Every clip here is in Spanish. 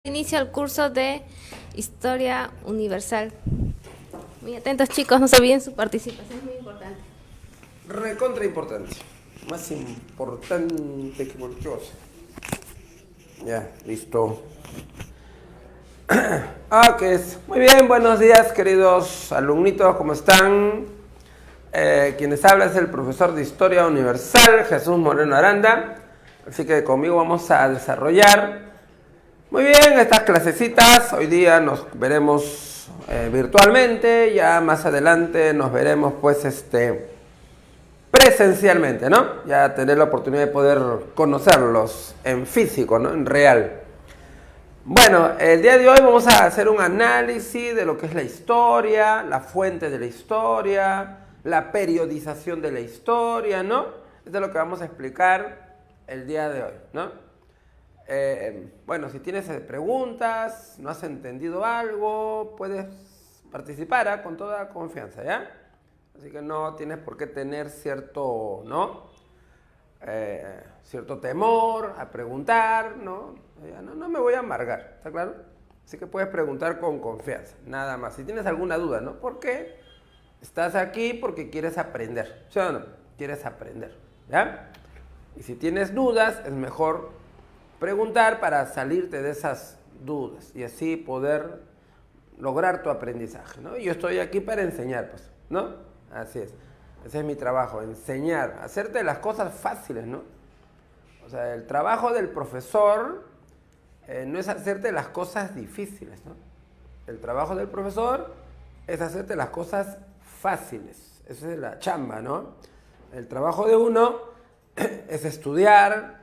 Inicio el curso de Historia Universal. Muy atentos, chicos, no se olviden su participación, es muy importante. Recontra importante. Más importante que cualquier cosa. Ya, listo. Ok, muy bien, buenos días, queridos alumnitos, ¿cómo están? Quienes habla es el profesor de Historia Universal, Jesús Moreno Aranda. Así que conmigo vamos a desarrollar muy bien estas clasecitas. Hoy día nos veremos virtualmente, ya más adelante nos veremos pues presencialmente, ¿no? Ya tener la oportunidad de poder conocerlos en físico, ¿no? En real. Bueno, el día de hoy vamos a hacer un análisis de lo que es la historia, la fuente de la historia, la periodización de la historia, ¿no? Esto es lo que vamos a explicar el día de hoy, ¿no? Bueno, si tienes preguntas, no has entendido algo, puedes participar con toda confianza, ¿ya? Así que no tienes por qué tener cierto, ¿no? Cierto temor a preguntar, ¿no? No me voy a amargar, ¿está claro? Así que puedes preguntar con confianza, nada más. Si tienes alguna duda, ¿no? ¿Por qué estás aquí? Porque quieres aprender, ¿sí o no? Quieres aprender, ¿ya? Y si tienes dudas, es mejor preguntar para salirte de esas dudas y así poder lograr tu aprendizaje, ¿no? Y yo estoy aquí para enseñar, pues, ¿no? Así es. Ese es mi trabajo, enseñar, hacerte las cosas fáciles, ¿no? O sea, el trabajo del profesor no es hacerte las cosas difíciles, ¿no? El trabajo del profesor es hacerte las cosas fáciles. Esa es la chamba, ¿no? El trabajo de uno es estudiar,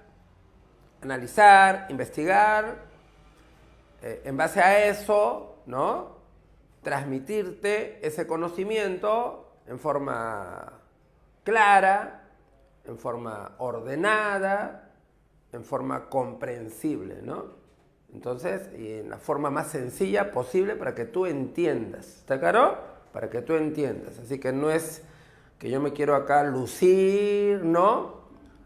analizar, investigar, en base a eso, ¿no? Transmitirte ese conocimiento en forma clara, en forma ordenada, en forma comprensible, ¿no? Entonces, y en la forma más sencilla posible para que tú entiendas, ¿está claro? Para que tú entiendas. Así que no es que yo me quiero acá lucir, ¿no?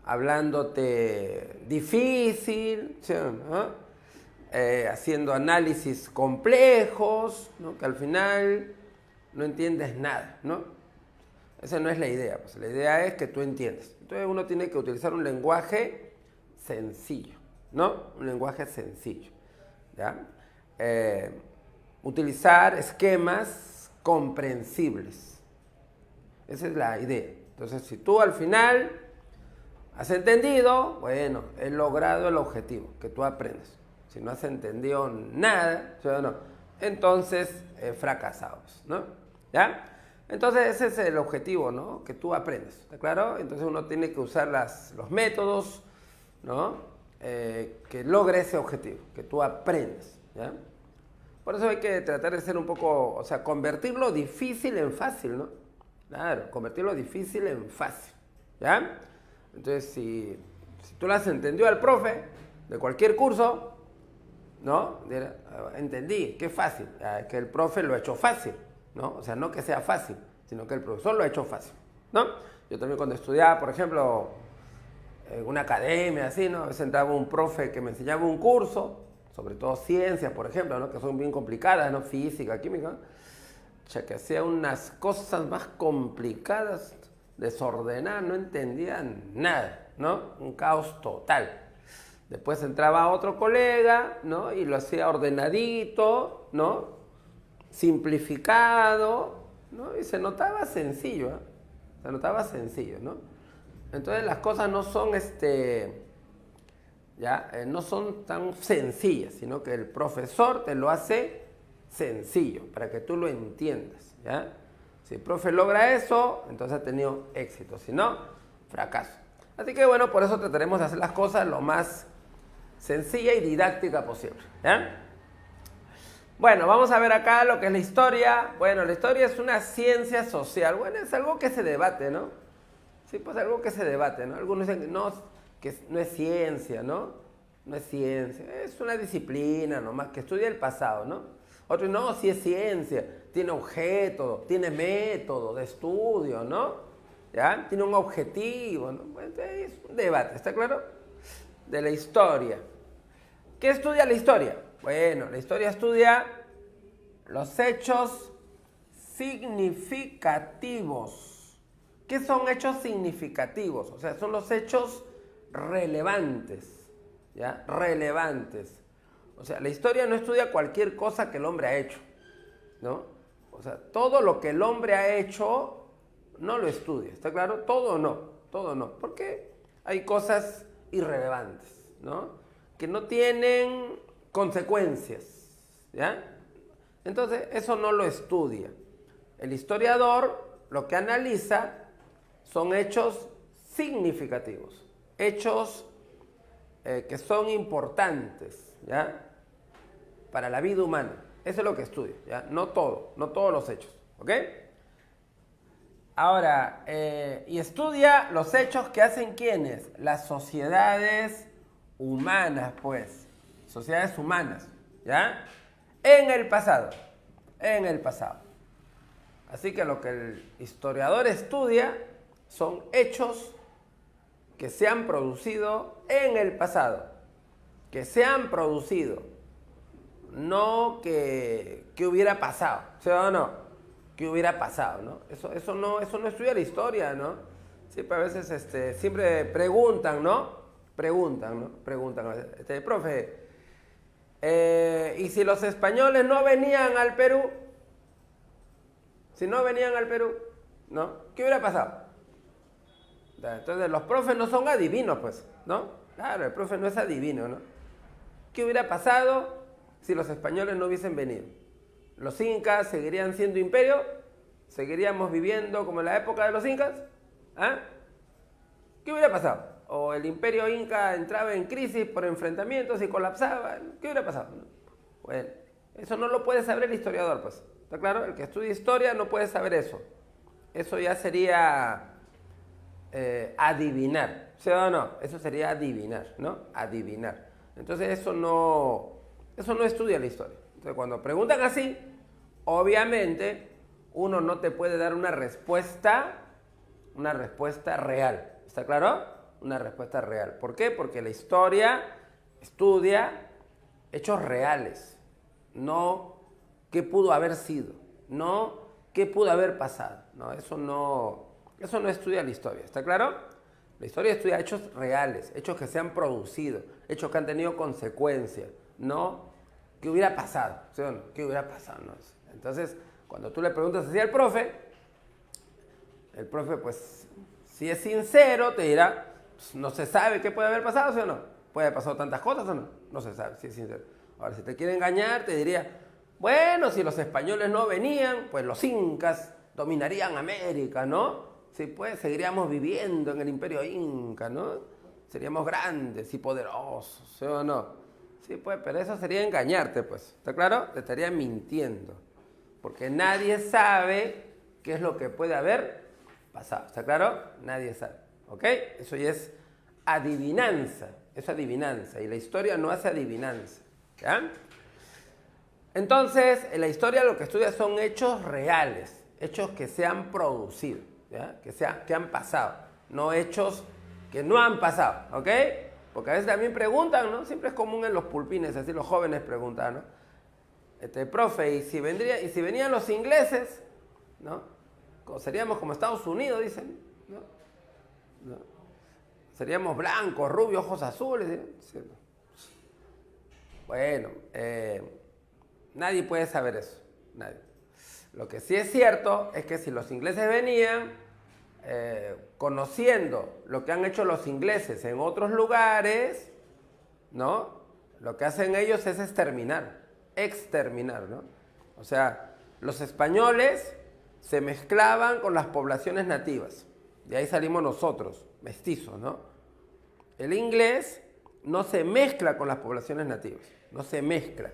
Hablándote difícil, ¿sí? ¿No? Haciendo análisis complejos, ¿no? Que al final no entiendes nada, ¿no? Esa no es la idea, pues la idea es que tú entiendas. Entonces uno tiene que utilizar un lenguaje sencillo, ¿no? Un lenguaje sencillo, ¿ya? Utilizar esquemas comprensibles. Esa es la idea. Entonces, si tú al final has entendido, bueno, he logrado el objetivo, que tú aprendas. Si no has entendido nada, ¿sí o no? Entonces fracasamos, ¿no? ¿Ya? Entonces ese es el objetivo, ¿no? Que tú aprendas, ¿está claro? Entonces uno tiene que usar los métodos, ¿no? Que logre ese objetivo, que tú aprendas, ¿ya? Por eso hay que tratar de ser un poco, o sea, convertir lo difícil en fácil, ¿no? Claro, convertir lo difícil en fácil, ¿ya? Entonces, si tú lo has entendido al profe de cualquier curso, ¿no? Entendí, qué fácil, que el profe lo ha hecho fácil, ¿no? O sea, no que sea fácil, sino que el profesor lo ha hecho fácil, ¿no? Yo también cuando estudiaba, por ejemplo, en una academia, así, ¿no? A veces entraba un profe que me enseñaba un curso, sobre todo ciencias, por ejemplo, ¿no? Que son bien complicadas, ¿no? Física, química, ¿no? O sea, que hacía unas cosas más complicadas, desordenadas, no entendían nada, ¿no? Un caos total. Después entraba otro colega, ¿no? Y lo hacía ordenadito, ¿no? Simplificado, ¿no? Y se notaba sencillo, ¿eh? Se notaba sencillo, ¿no? Entonces las cosas no son, no son tan sencillas, sino que el profesor te lo hace sencillo, para que tú lo entiendas, ¿ya? Si el profe logra eso, entonces ha tenido éxito, si no, fracaso. Así que bueno, por eso trataremos de hacer las cosas lo más sencilla y didáctica posible, ¿ya? Bueno, vamos a ver acá lo que es la historia. Bueno, la historia es una ciencia social. Bueno, es algo que se debate, ¿no? Sí, pues algo que se debate, ¿no? Algunos dicen que no es ciencia, ¿no? No es ciencia, es una disciplina nomás que estudia el pasado, ¿no? Otros, no, sí es ciencia, tiene objeto, tiene método de estudio, ¿no? ¿Ya? Tiene un objetivo, ¿no? Pues es un debate, ¿está claro? De la historia. ¿Qué estudia la historia? Bueno, la historia estudia los hechos significativos. ¿Qué son hechos significativos? O sea, son los hechos relevantes, ¿ya? Relevantes. O sea, la historia no estudia cualquier cosa que el hombre ha hecho, ¿no? O sea, todo lo que el hombre ha hecho no lo estudia, ¿está claro? Todo no, porque hay cosas irrelevantes, ¿no? Que no tienen consecuencias, ¿ya? Entonces, eso no lo estudia. El historiador lo que analiza son hechos significativos, hechos que son importantes, ¿ya? Para la vida humana. Eso es lo que estudia, ¿ya? No todos los hechos, ¿ok? Ahora, y estudia los hechos que hacen ¿quiénes? Las sociedades humanas, pues. Sociedades humanas, ¿ya? En el pasado. Así que lo que el historiador estudia son hechos que se han producido en el pasado. Que se han producido. No que hubiera pasado. ¿Sí o no? Que hubiera pasado, ¿no? Eso no estudia la historia, ¿no? Siempre a veces siempre preguntan, ¿no? Preguntan, profe, ¿y si los españoles no venían al Perú? Si no venían al Perú, ¿no? ¿Qué hubiera pasado? Entonces los profes no son adivinos, pues, ¿no? Claro, el profe no es adivino, ¿no? ¿Qué hubiera pasado si los españoles no hubiesen venido? ¿Los incas seguirían siendo imperio? ¿Seguiríamos viviendo como en la época de los incas? ¿Ah? ¿Qué hubiera pasado? ¿O el imperio inca entraba en crisis por enfrentamientos y colapsaba? ¿Qué hubiera pasado? Bueno, eso no lo puede saber el historiador, pues. ¿Está claro? El que estudia historia no puede saber eso. Eso ya sería adivinar. ¿Sí o no? Eso sería adivinar, ¿no? Adivinar. Entonces eso no estudia la historia. Entonces cuando preguntan así, obviamente uno no te puede dar una respuesta real. ¿Está claro? Una respuesta real. ¿Por qué? Porque la historia estudia hechos reales, no qué pudo haber sido, no qué pudo haber pasado. No, eso no estudia la historia. ¿Está claro? La historia estudia hechos reales, hechos que se han producido, hechos que han tenido consecuencias, no qué hubiera pasado. ¿Sí o no? ¿Qué hubiera pasado? No. Entonces, cuando tú le preguntas así al profe, el profe, pues, si es sincero, te dirá, pues, no se sabe qué puede haber pasado, ¿sí o no? ¿Puede haber pasado tantas cosas o no? No se sabe, si es sincero. Ahora, si te quiere engañar, te diría, bueno, si los españoles no venían, pues los incas dominarían América, ¿no? Sí, pues, seguiríamos viviendo en el imperio inca, ¿no? Seríamos grandes y poderosos, ¿sí o no? Sí, pues, pero eso sería engañarte, pues. ¿Está claro? Te estaría mintiendo. Porque nadie sabe qué es lo que puede haber pasado. ¿Está claro? Nadie sabe. ¿Ok? Eso ya es adivinanza. Es adivinanza. Y la historia no hace adivinanza. ¿Ya? Entonces, en la historia lo que estudia son hechos reales. Hechos que se han producido. ¿Ya? Que han pasado. No hechos que no han pasado. ¿Ok? Porque a veces también preguntan, ¿no? Siempre es común en los pulpines, así los jóvenes preguntan, ¿no? Profe, ¿y si venían los ingleses? ¿No? Seríamos como Estados Unidos, dicen, ¿no? ¿No? Seríamos blancos, rubios, ojos azules. ¿Sí? Bueno, nadie puede saber eso, nadie. Lo que sí es cierto es que si los ingleses venían, conociendo lo que han hecho los ingleses en otros lugares, ¿no? Lo que hacen ellos es exterminar, ¿no? O sea, los españoles se mezclaban con las poblaciones nativas. De ahí salimos nosotros, mestizos, ¿no? El inglés no se mezcla con las poblaciones nativas, no se mezcla,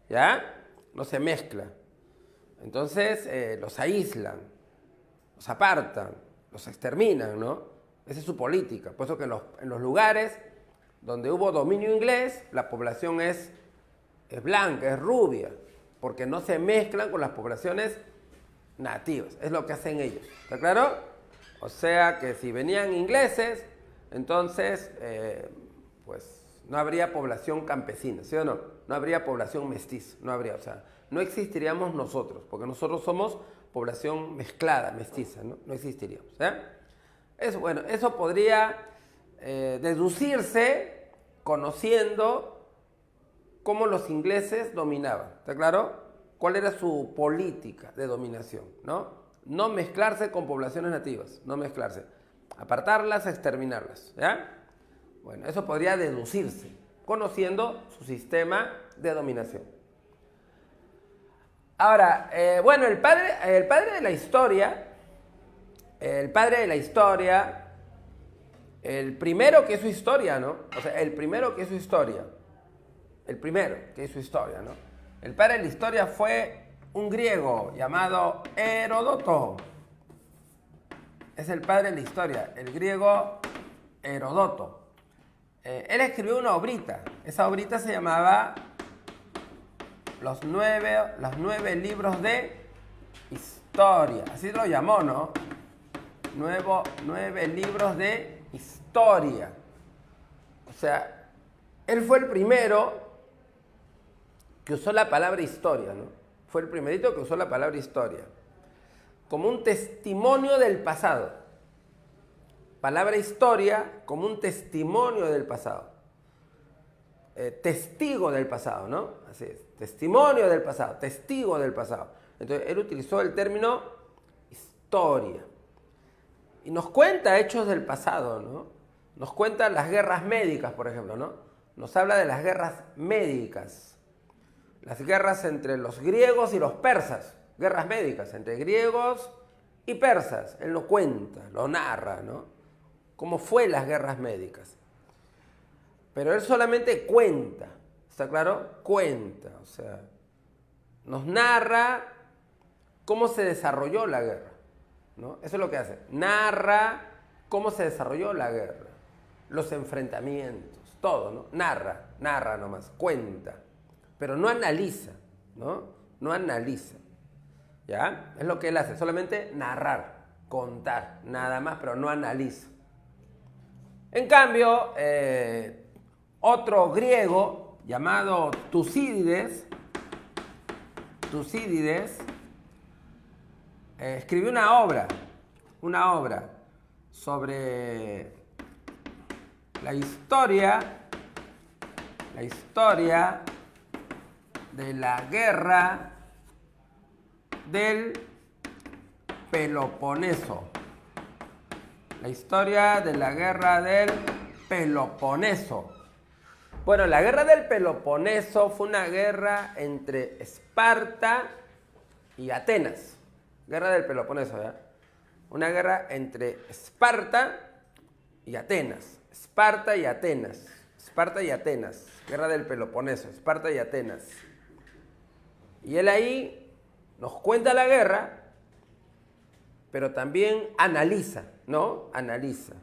¿ya? No se mezcla. Entonces los aíslan, los apartan, los exterminan, ¿no? Esa es su política. Por eso que en los lugares donde hubo dominio inglés, la población es blanca, es rubia, porque no se mezclan con las poblaciones nativas. Es lo que hacen ellos. ¿Está claro? O sea que si venían ingleses, entonces, pues no habría población campesina, ¿sí o no? no habría población mestiza, no habría, o sea, no existiríamos nosotros, porque nosotros somos población mezclada, mestiza, ¿no? No existiríamos. Eso, bueno, eso podría deducirse conociendo cómo los ingleses dominaban, ¿está claro? ¿Cuál era su política de dominación, no? No mezclarse con poblaciones nativas, no mezclarse. Apartarlas, exterminarlas, ¿ya? Bueno, eso podría deducirse, conociendo su sistema de dominación. Ahora, bueno, el padre de la historia, el primero que hizo historia, ¿no? O sea, el primero que hizo historia, ¿no? El padre de la historia fue un griego llamado Heródoto. Es el padre de la historia, el griego Heródoto. Él escribió una obrita. Esa obrita se llamaba los nueve libros de historia. Así lo llamó, ¿no? 9 libros de historia. O sea, él fue el primero que usó la palabra historia, ¿no? Fue el primerito que usó la palabra historia como un testimonio del pasado. Palabra historia como un testimonio del pasado. Testigo del pasado, ¿no? Así es. Testimonio del pasado, testigo del pasado. Entonces, él utilizó el término historia. Y nos cuenta hechos del pasado, ¿no? Nos cuenta las guerras médicas, por ejemplo, ¿no? Nos habla de las guerras médicas. Las guerras entre los griegos y los persas. Guerras médicas entre griegos y persas. Él lo cuenta, lo narra, ¿no? Cómo fue las guerras médicas. Pero él solamente cuenta, ¿está claro? Cuenta, o sea, nos narra cómo se desarrolló la guerra, ¿no? Eso es lo que hace. Narra cómo se desarrolló la guerra, los enfrentamientos, todo, ¿no? Narra nomás, cuenta, pero no analiza, ¿no? No analiza. ¿Ya? Es lo que él hace, solamente narrar, contar, nada más, pero no analiza. En cambio, otro griego llamado Tucídides escribió una obra sobre la historia de la guerra del Peloponeso. La historia de la guerra del Peloponeso. Bueno, la guerra del Peloponeso fue una guerra entre Esparta y Atenas. Guerra del Peloponeso, ¿ya? Una guerra entre Esparta y Atenas. Esparta y Atenas. Guerra del Peloponeso. Esparta y Atenas. Y él ahí nos cuenta la guerra, pero también analiza, ¿no? Analiza.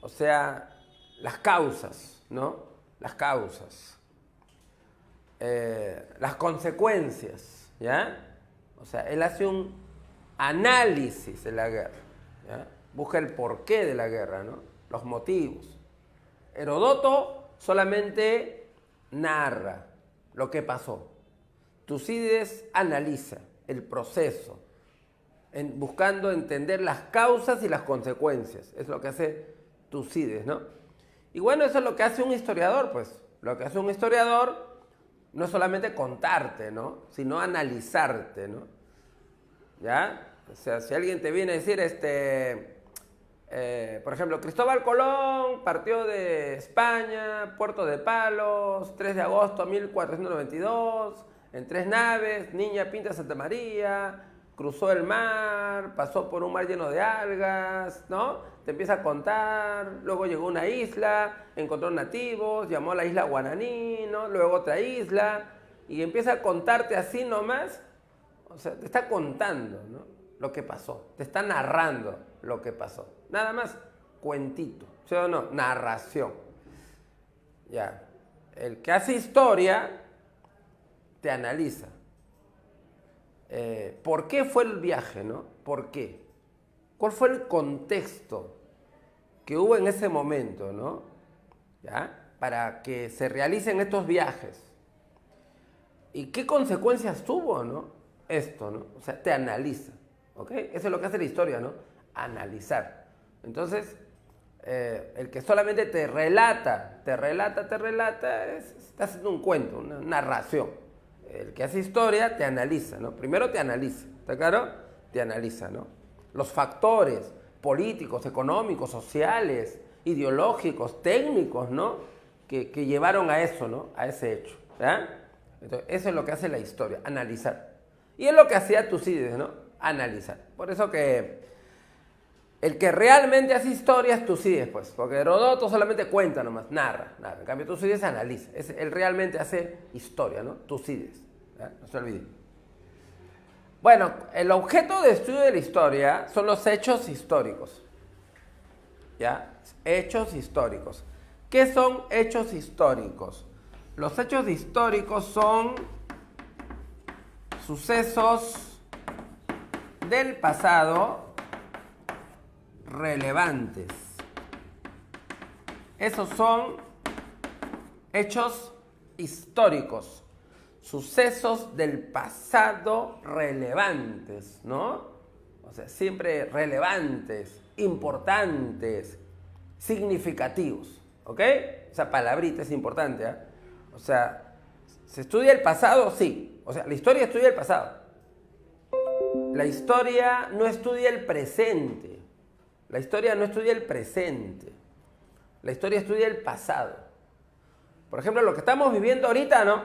O sea, las causas, ¿no? Las causas. Las consecuencias, ¿ya? O sea, él hace un análisis de la guerra, ¿ya? Busca el porqué de la guerra, ¿no? Los motivos. Heródoto solamente narra lo que pasó. Tucídides analiza el proceso, buscando entender las causas y las consecuencias. Es lo que hace Tucídides, ¿no? Y bueno, eso es lo que hace un historiador, pues. Lo que hace un historiador no es solamente contarte, ¿no? Sino analizarte, ¿no? ¿Ya? O sea, si alguien te viene a decir, por ejemplo, Cristóbal Colón partió de España, Puerto de Palos, 3 de agosto de 1492, en 3 naves, Niña Pinta Santa María, cruzó el mar, pasó por un mar lleno de algas, ¿no? Te empieza a contar, luego llegó a una isla, encontró nativos, llamó a la isla Guananí, ¿no? Luego otra isla, y empieza a contarte así nomás, o sea, te está contando, ¿no? Lo que pasó, te está narrando lo que pasó. Nada más, cuentito, ¿sí o no? Narración. Ya, el que hace historia te analiza. ¿Por qué fue el viaje, no? ¿Por qué? ¿Cuál fue el contexto que hubo en ese momento, no? ¿Ya? Para que se realicen estos viajes. ¿Y qué consecuencias tuvo, no? Esto, ¿no? O sea, te analiza, ¿ok? Eso es lo que hace la historia, ¿no? Analizar. Entonces, el que solamente te relata, está haciendo un cuento, una narración. El que hace historia te analiza, ¿no? Primero te analiza, ¿está claro? Te analiza, ¿no? Los factores políticos, económicos, sociales, ideológicos, técnicos, ¿no? Que llevaron a eso, ¿no? A ese hecho, ¿ya? Entonces, eso es lo que hace la historia, analizar. Y es lo que hacía Tucídides, ¿no? Analizar. Por eso que el que realmente hace historia es Tucídides, pues. Porque Heródoto solamente cuenta nomás, narra. En cambio, Tucídides analiza. Él realmente hace historia, ¿no? Tucídides. ¿Ya? No se olviden. Bueno, el objeto de estudio de la historia son los hechos históricos. ¿Ya? Hechos históricos. ¿Qué son hechos históricos? Los hechos históricos son sucesos del pasado relevantes. Esos son hechos históricos, sucesos del pasado relevantes, ¿no? O sea, siempre relevantes, importantes, significativos, ¿ok? Esa palabrita es importante, ¿eh? O sea, ¿se estudia el pasado? Sí. O sea, la historia estudia el pasado. La historia no estudia el presente. La historia no estudia el presente. La historia estudia el pasado. Por ejemplo, lo que estamos viviendo ahorita, ¿no?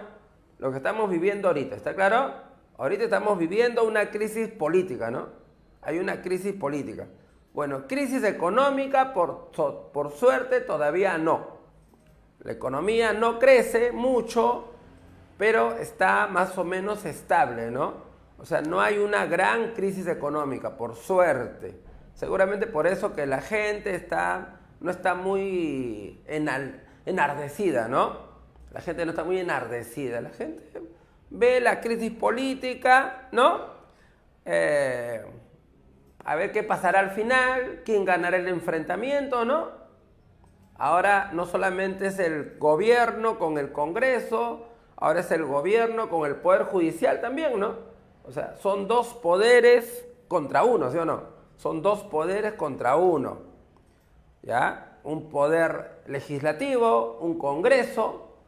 Lo que estamos viviendo ahorita, ¿está claro? Ahorita estamos viviendo una crisis política, ¿no? Hay una crisis política. Bueno, crisis económica, por suerte, todavía no. La economía no crece mucho, pero está más o menos estable, ¿no? O sea, no hay una gran crisis económica, por suerte. Seguramente por eso que la gente no está muy enardecida, ¿no? La gente no está muy enardecida. La gente ve la crisis política, ¿no? A ver qué pasará al final, quién ganará el enfrentamiento, ¿no? Ahora no solamente es el gobierno con el Congreso, ahora es el gobierno con el Poder Judicial también, ¿no? O sea, son dos poderes contra uno, ¿sí o no? Son dos poderes contra uno, ¿ya? Un poder legislativo, un Congreso,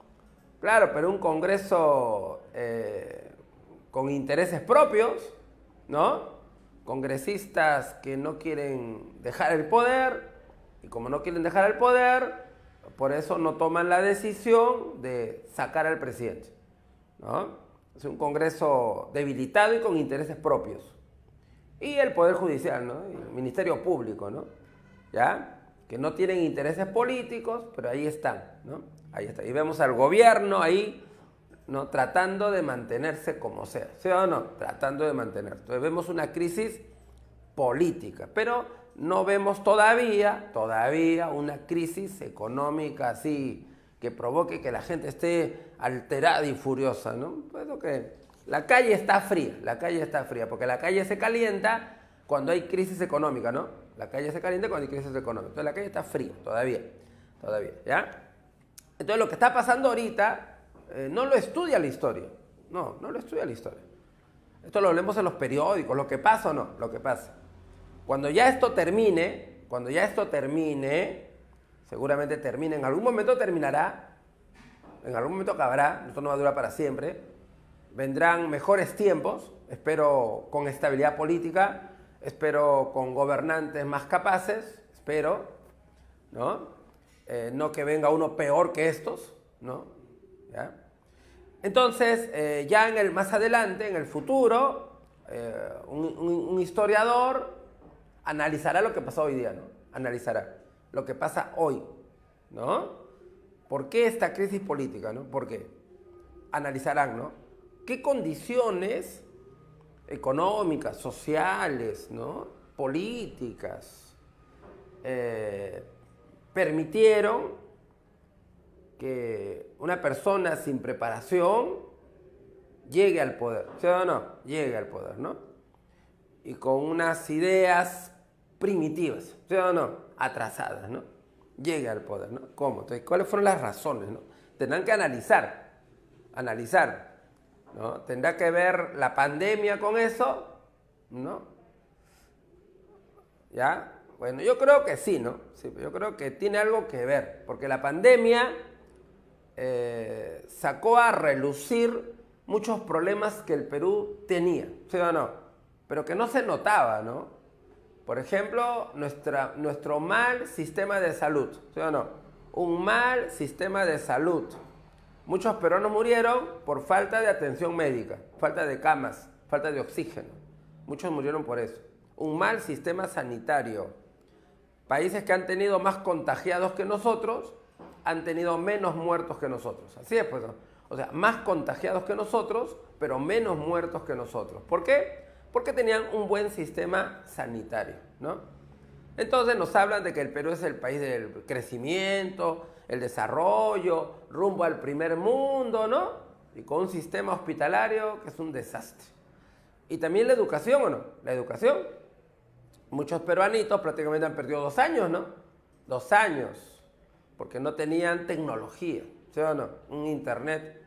claro, pero un Congreso con intereses propios, ¿no? Congresistas que no quieren dejar el poder, y como no quieren dejar el poder, por eso no toman la decisión de sacar al presidente, ¿no? Es un Congreso debilitado y con intereses propios. Y el Poder Judicial, ¿no? Y el Ministerio Público, ¿no? ¿Ya? Que no tienen intereses políticos, pero ahí están, ¿no? Ahí está. Y vemos al gobierno ahí, ¿no? Tratando de mantenerse como sea. ¿Sí o no? Tratando de mantener. Entonces vemos una crisis política, pero no vemos todavía una crisis económica así que provoque que la gente esté alterada y furiosa, ¿no? Pues lo que la calle está fría, porque la calle se calienta cuando hay crisis económica, ¿no? La calle se calienta cuando hay crisis económica. Entonces la calle está fría, todavía, ¿ya? Entonces lo que está pasando ahorita no lo estudia la historia, no lo estudia la historia. Esto lo leemos en los periódicos, lo que pasa o no, lo que pasa. Cuando ya esto termine, seguramente termine, en algún momento terminará, en algún momento acabará, esto no va a durar para siempre, vendrán mejores tiempos, espero con estabilidad política, espero con gobernantes más capaces, espero, ¿no? No que venga uno peor que estos, ¿no? ¿Ya? Entonces, ya más adelante, en el futuro, un historiador analizará lo que pasó hoy día, ¿no? Analizará lo que pasa hoy, ¿no? ¿Por qué esta crisis política, no? ¿Por qué? Analizarán, ¿no? ¿Qué condiciones económicas, sociales, ¿no? Políticas permitieron que una persona sin preparación llegue al poder? ¿Sí o no? Llegue al poder, ¿no? Y con unas ideas primitivas, ¿sí o no? Atrasadas, ¿no? Llegue al poder, ¿no? ¿Cómo? Entonces, ¿cuáles fueron las razones, no? Tendrán que analizar ¿no? ¿Tendrá que ver la pandemia con eso? ¿No? ¿Ya? Bueno, yo creo que sí, ¿no? Sí, yo creo que tiene algo que ver, porque la pandemia sacó a relucir muchos problemas que el Perú tenía, ¿sí o no? Pero que no se notaba, ¿no? Por ejemplo, nuestro mal sistema de salud, ¿sí o no? Un mal sistema de salud. Muchos peruanos murieron por falta de atención médica, falta de camas, falta de oxígeno. Muchos murieron por eso. Un mal sistema sanitario. Países que han tenido más contagiados que nosotros han tenido menos muertos que nosotros. Así es, pues, ¿no? O sea, más contagiados que nosotros, pero menos muertos que nosotros. ¿Por qué? Porque tenían un buen sistema sanitario, ¿no? Entonces nos hablan de que el Perú es el país del crecimiento, el desarrollo, rumbo al primer mundo, ¿no? Y con un sistema hospitalario que es un desastre. Y también la educación, ¿o no? La educación. Muchos peruanitos prácticamente han perdido 2 años, ¿no? 2 años. Porque no tenían tecnología, ¿sí o no? Un internet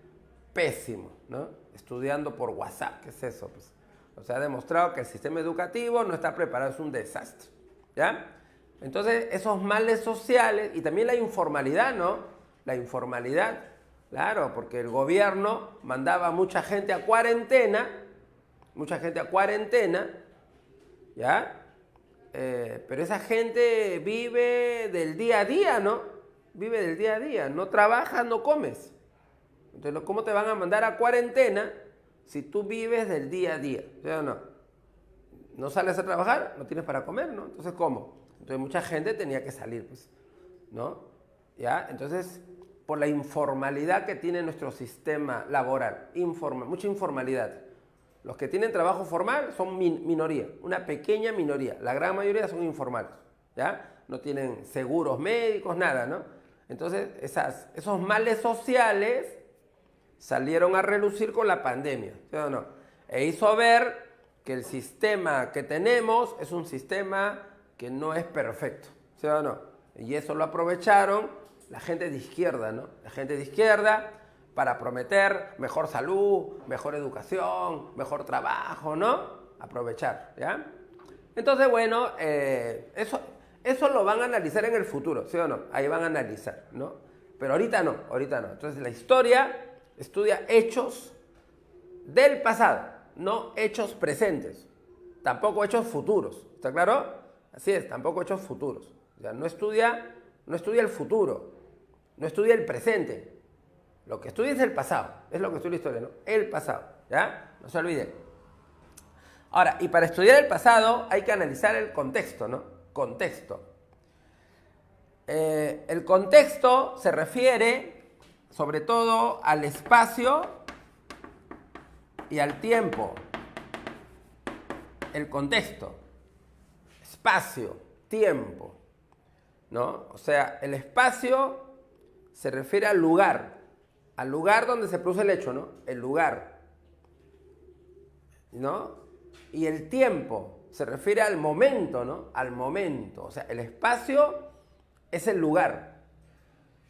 pésimo, ¿no? Estudiando por WhatsApp, ¿qué es eso? Pues, o sea, ha demostrado que el sistema educativo no está preparado, es un desastre, ¿ya? Entonces, esos males sociales y también la informalidad, ¿no? La informalidad, claro, porque el gobierno mandaba mucha gente a cuarentena, ¿ya? Pero esa gente vive del día a día, ¿no? Vive del día a día, no trabajas, no comes. Entonces, ¿cómo te van a mandar a cuarentena si tú vives del día a día? ¿Sí o no? No sales a trabajar, no tienes para comer, ¿no? Entonces, ¿cómo? Entonces, mucha gente tenía que salir, pues, ¿no? ¿Ya? Entonces, por la informalidad que tiene nuestro sistema laboral, mucha informalidad. Los que tienen trabajo formal son minoría, una pequeña minoría. La gran mayoría son informales, ¿ya? No tienen seguros médicos, nada, ¿no? Entonces, esos males sociales salieron a relucir con la pandemia, ¿sí o no? E hizo ver que el sistema que tenemos es un sistema que no es perfecto, ¿sí o no? Y eso lo aprovecharon la gente de izquierda, ¿no? La gente de izquierda para prometer mejor salud, mejor educación, mejor trabajo, ¿no? Aprovechar, ¿ya? Entonces, bueno, eso lo van a analizar en el futuro, ¿sí o no? Ahí van a analizar, ¿no? Pero ahorita no, ahorita no. Entonces la historia estudia hechos del pasado, no hechos presentes, tampoco hechos futuros, ¿está claro? Así es, tampoco hechos futuros. O sea, no estudia el futuro, no estudia el presente. Lo que estudia es el pasado, es lo que estudia la historia, ¿no? El pasado, ¿ya? No se olviden. Ahora, y para estudiar el pasado hay que analizar el contexto, ¿no? Contexto. El contexto se refiere sobre todo al espacio y al tiempo. El contexto, espacio, tiempo, ¿no? O sea, el espacio se refiere al lugar donde se produce el hecho, ¿no? El lugar, ¿no? Y el tiempo se refiere al momento, ¿no? Al momento. O sea, el espacio es el lugar.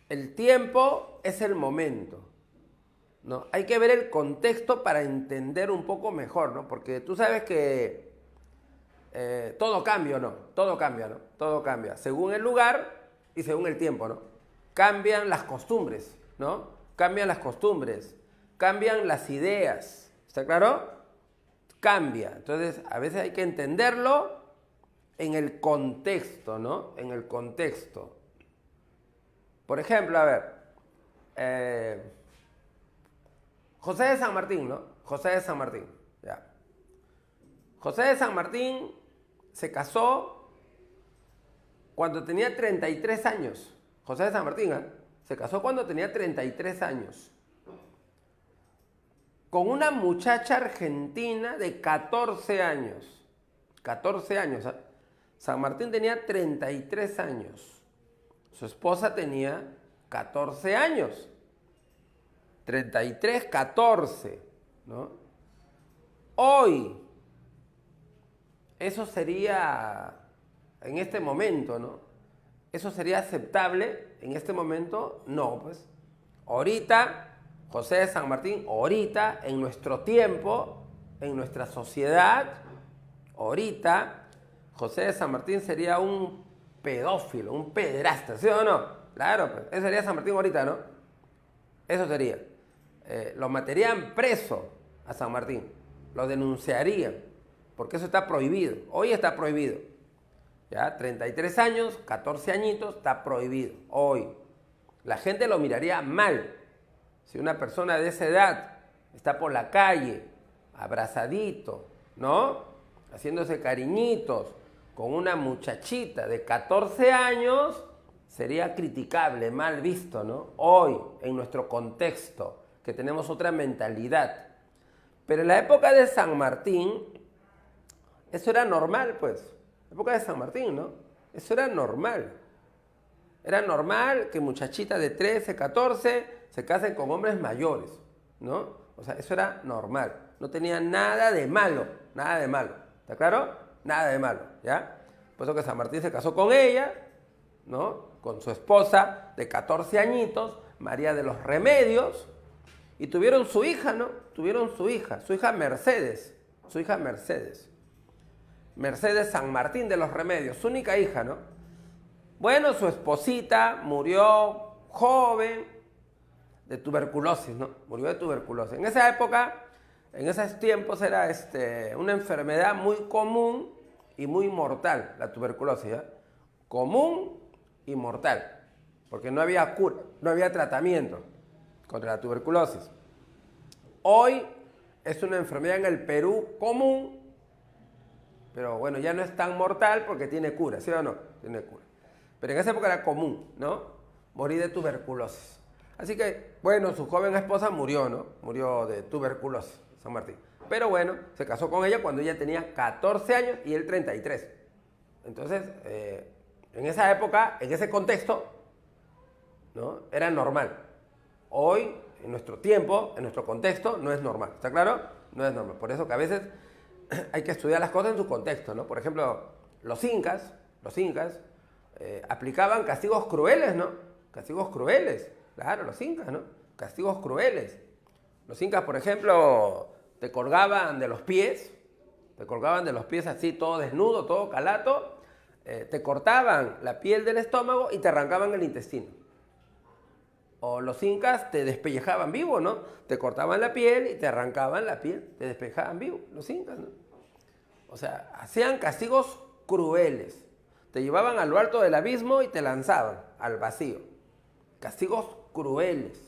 El tiempo es el momento, ¿no? Hay que ver el contexto para entender un poco mejor, ¿no? Porque tú sabes que todo cambia, ¿no? Todo cambia, ¿no? Todo cambia. Según el lugar y según el tiempo, ¿no? Cambian las costumbres, ¿no? Cambian las costumbres. Cambian las ideas. ¿Está claro? Cambia. Entonces, a veces hay que entenderlo en el contexto, ¿no? En el contexto. Por ejemplo, a ver, José de San Martín, ¿no? José de San Martín, ya. José de San Martín se casó cuando tenía 33 años. José de San Martín, ¿eh? Se casó cuando tenía 33 años. Con una muchacha argentina de 14 años. 14 años. ¿Eh? San Martín tenía 33 años. Su esposa tenía 14 años. 33, 14, ¿no? Hoy, eso sería, en este momento, ¿no? ¿Eso sería aceptable en este momento? No, pues. Ahorita José de San Martín, ahorita, en nuestro tiempo, en nuestra sociedad, ahorita, José de San Martín sería un pedófilo, un pederasta, ¿sí o no? Claro, pues, ese sería San Martín ahorita, ¿no? Eso sería. Lo meterían preso a San Martín, lo denunciarían, porque eso está prohibido. Hoy está prohibido. Ya, 33 años, 14 añitos, está prohibido. Hoy. La gente lo miraría mal. Si una persona de esa edad está por la calle, abrazadito, ¿no? Haciéndose cariñitos con una muchachita de 14 años, sería criticable, mal visto, ¿no? Hoy, en nuestro contexto, que tenemos otra mentalidad. Pero en la época de San Martín, eso era normal, pues. La época de San Martín, ¿no? Eso era normal. Era normal que muchachitas de 13, 14 se casen con hombres mayores, ¿no? O sea, eso era normal. No tenía nada de malo, nada de malo. ¿Está claro? Nada de malo, ¿ya? Por eso que San Martín se casó con ella, ¿no? Con su esposa de 14 añitos, María de los Remedios, y tuvieron su hija, ¿no? Tuvieron su hija Mercedes, Mercedes San Martín de los Remedios, su única hija, ¿no? Bueno, su esposita murió joven de tuberculosis, ¿no? Murió de tuberculosis. En esa época, en esos tiempos era una enfermedad muy común y muy mortal, la tuberculosis, ¿ya? Común y mortal, porque no había cura, no había tratamiento contra la tuberculosis. Hoy es una enfermedad en el Perú común, pero bueno, ya no es tan mortal porque tiene cura, ¿sí o no? Tiene cura. Pero en esa época era común, ¿no? Morir de tuberculosis. Así que, bueno, su joven esposa murió, ¿no? Murió de tuberculosis, San Martín. Pero bueno, se casó con ella cuando ella tenía 14 años y él 33. Entonces, en esa época, en ese contexto, ¿no? Era normal. Hoy, en nuestro tiempo, en nuestro contexto, no es normal. ¿Está claro? No es normal. Por eso que a veces hay que estudiar las cosas en su contexto, ¿no? Por ejemplo, los incas aplicaban castigos crueles, ¿no? Castigos crueles. Claro, los incas, ¿no? Castigos crueles. Los incas, por ejemplo, te colgaban de los pies así, todo desnudo, todo calato, te cortaban la piel del estómago y te arrancaban el intestino. O los incas te despellejaban vivo, ¿no? Te cortaban la piel y te arrancaban la piel, te despellejaban vivo, los incas, ¿no? O sea, hacían castigos crueles. Te llevaban a lo alto del abismo y te lanzaban al vacío. Castigos crueles.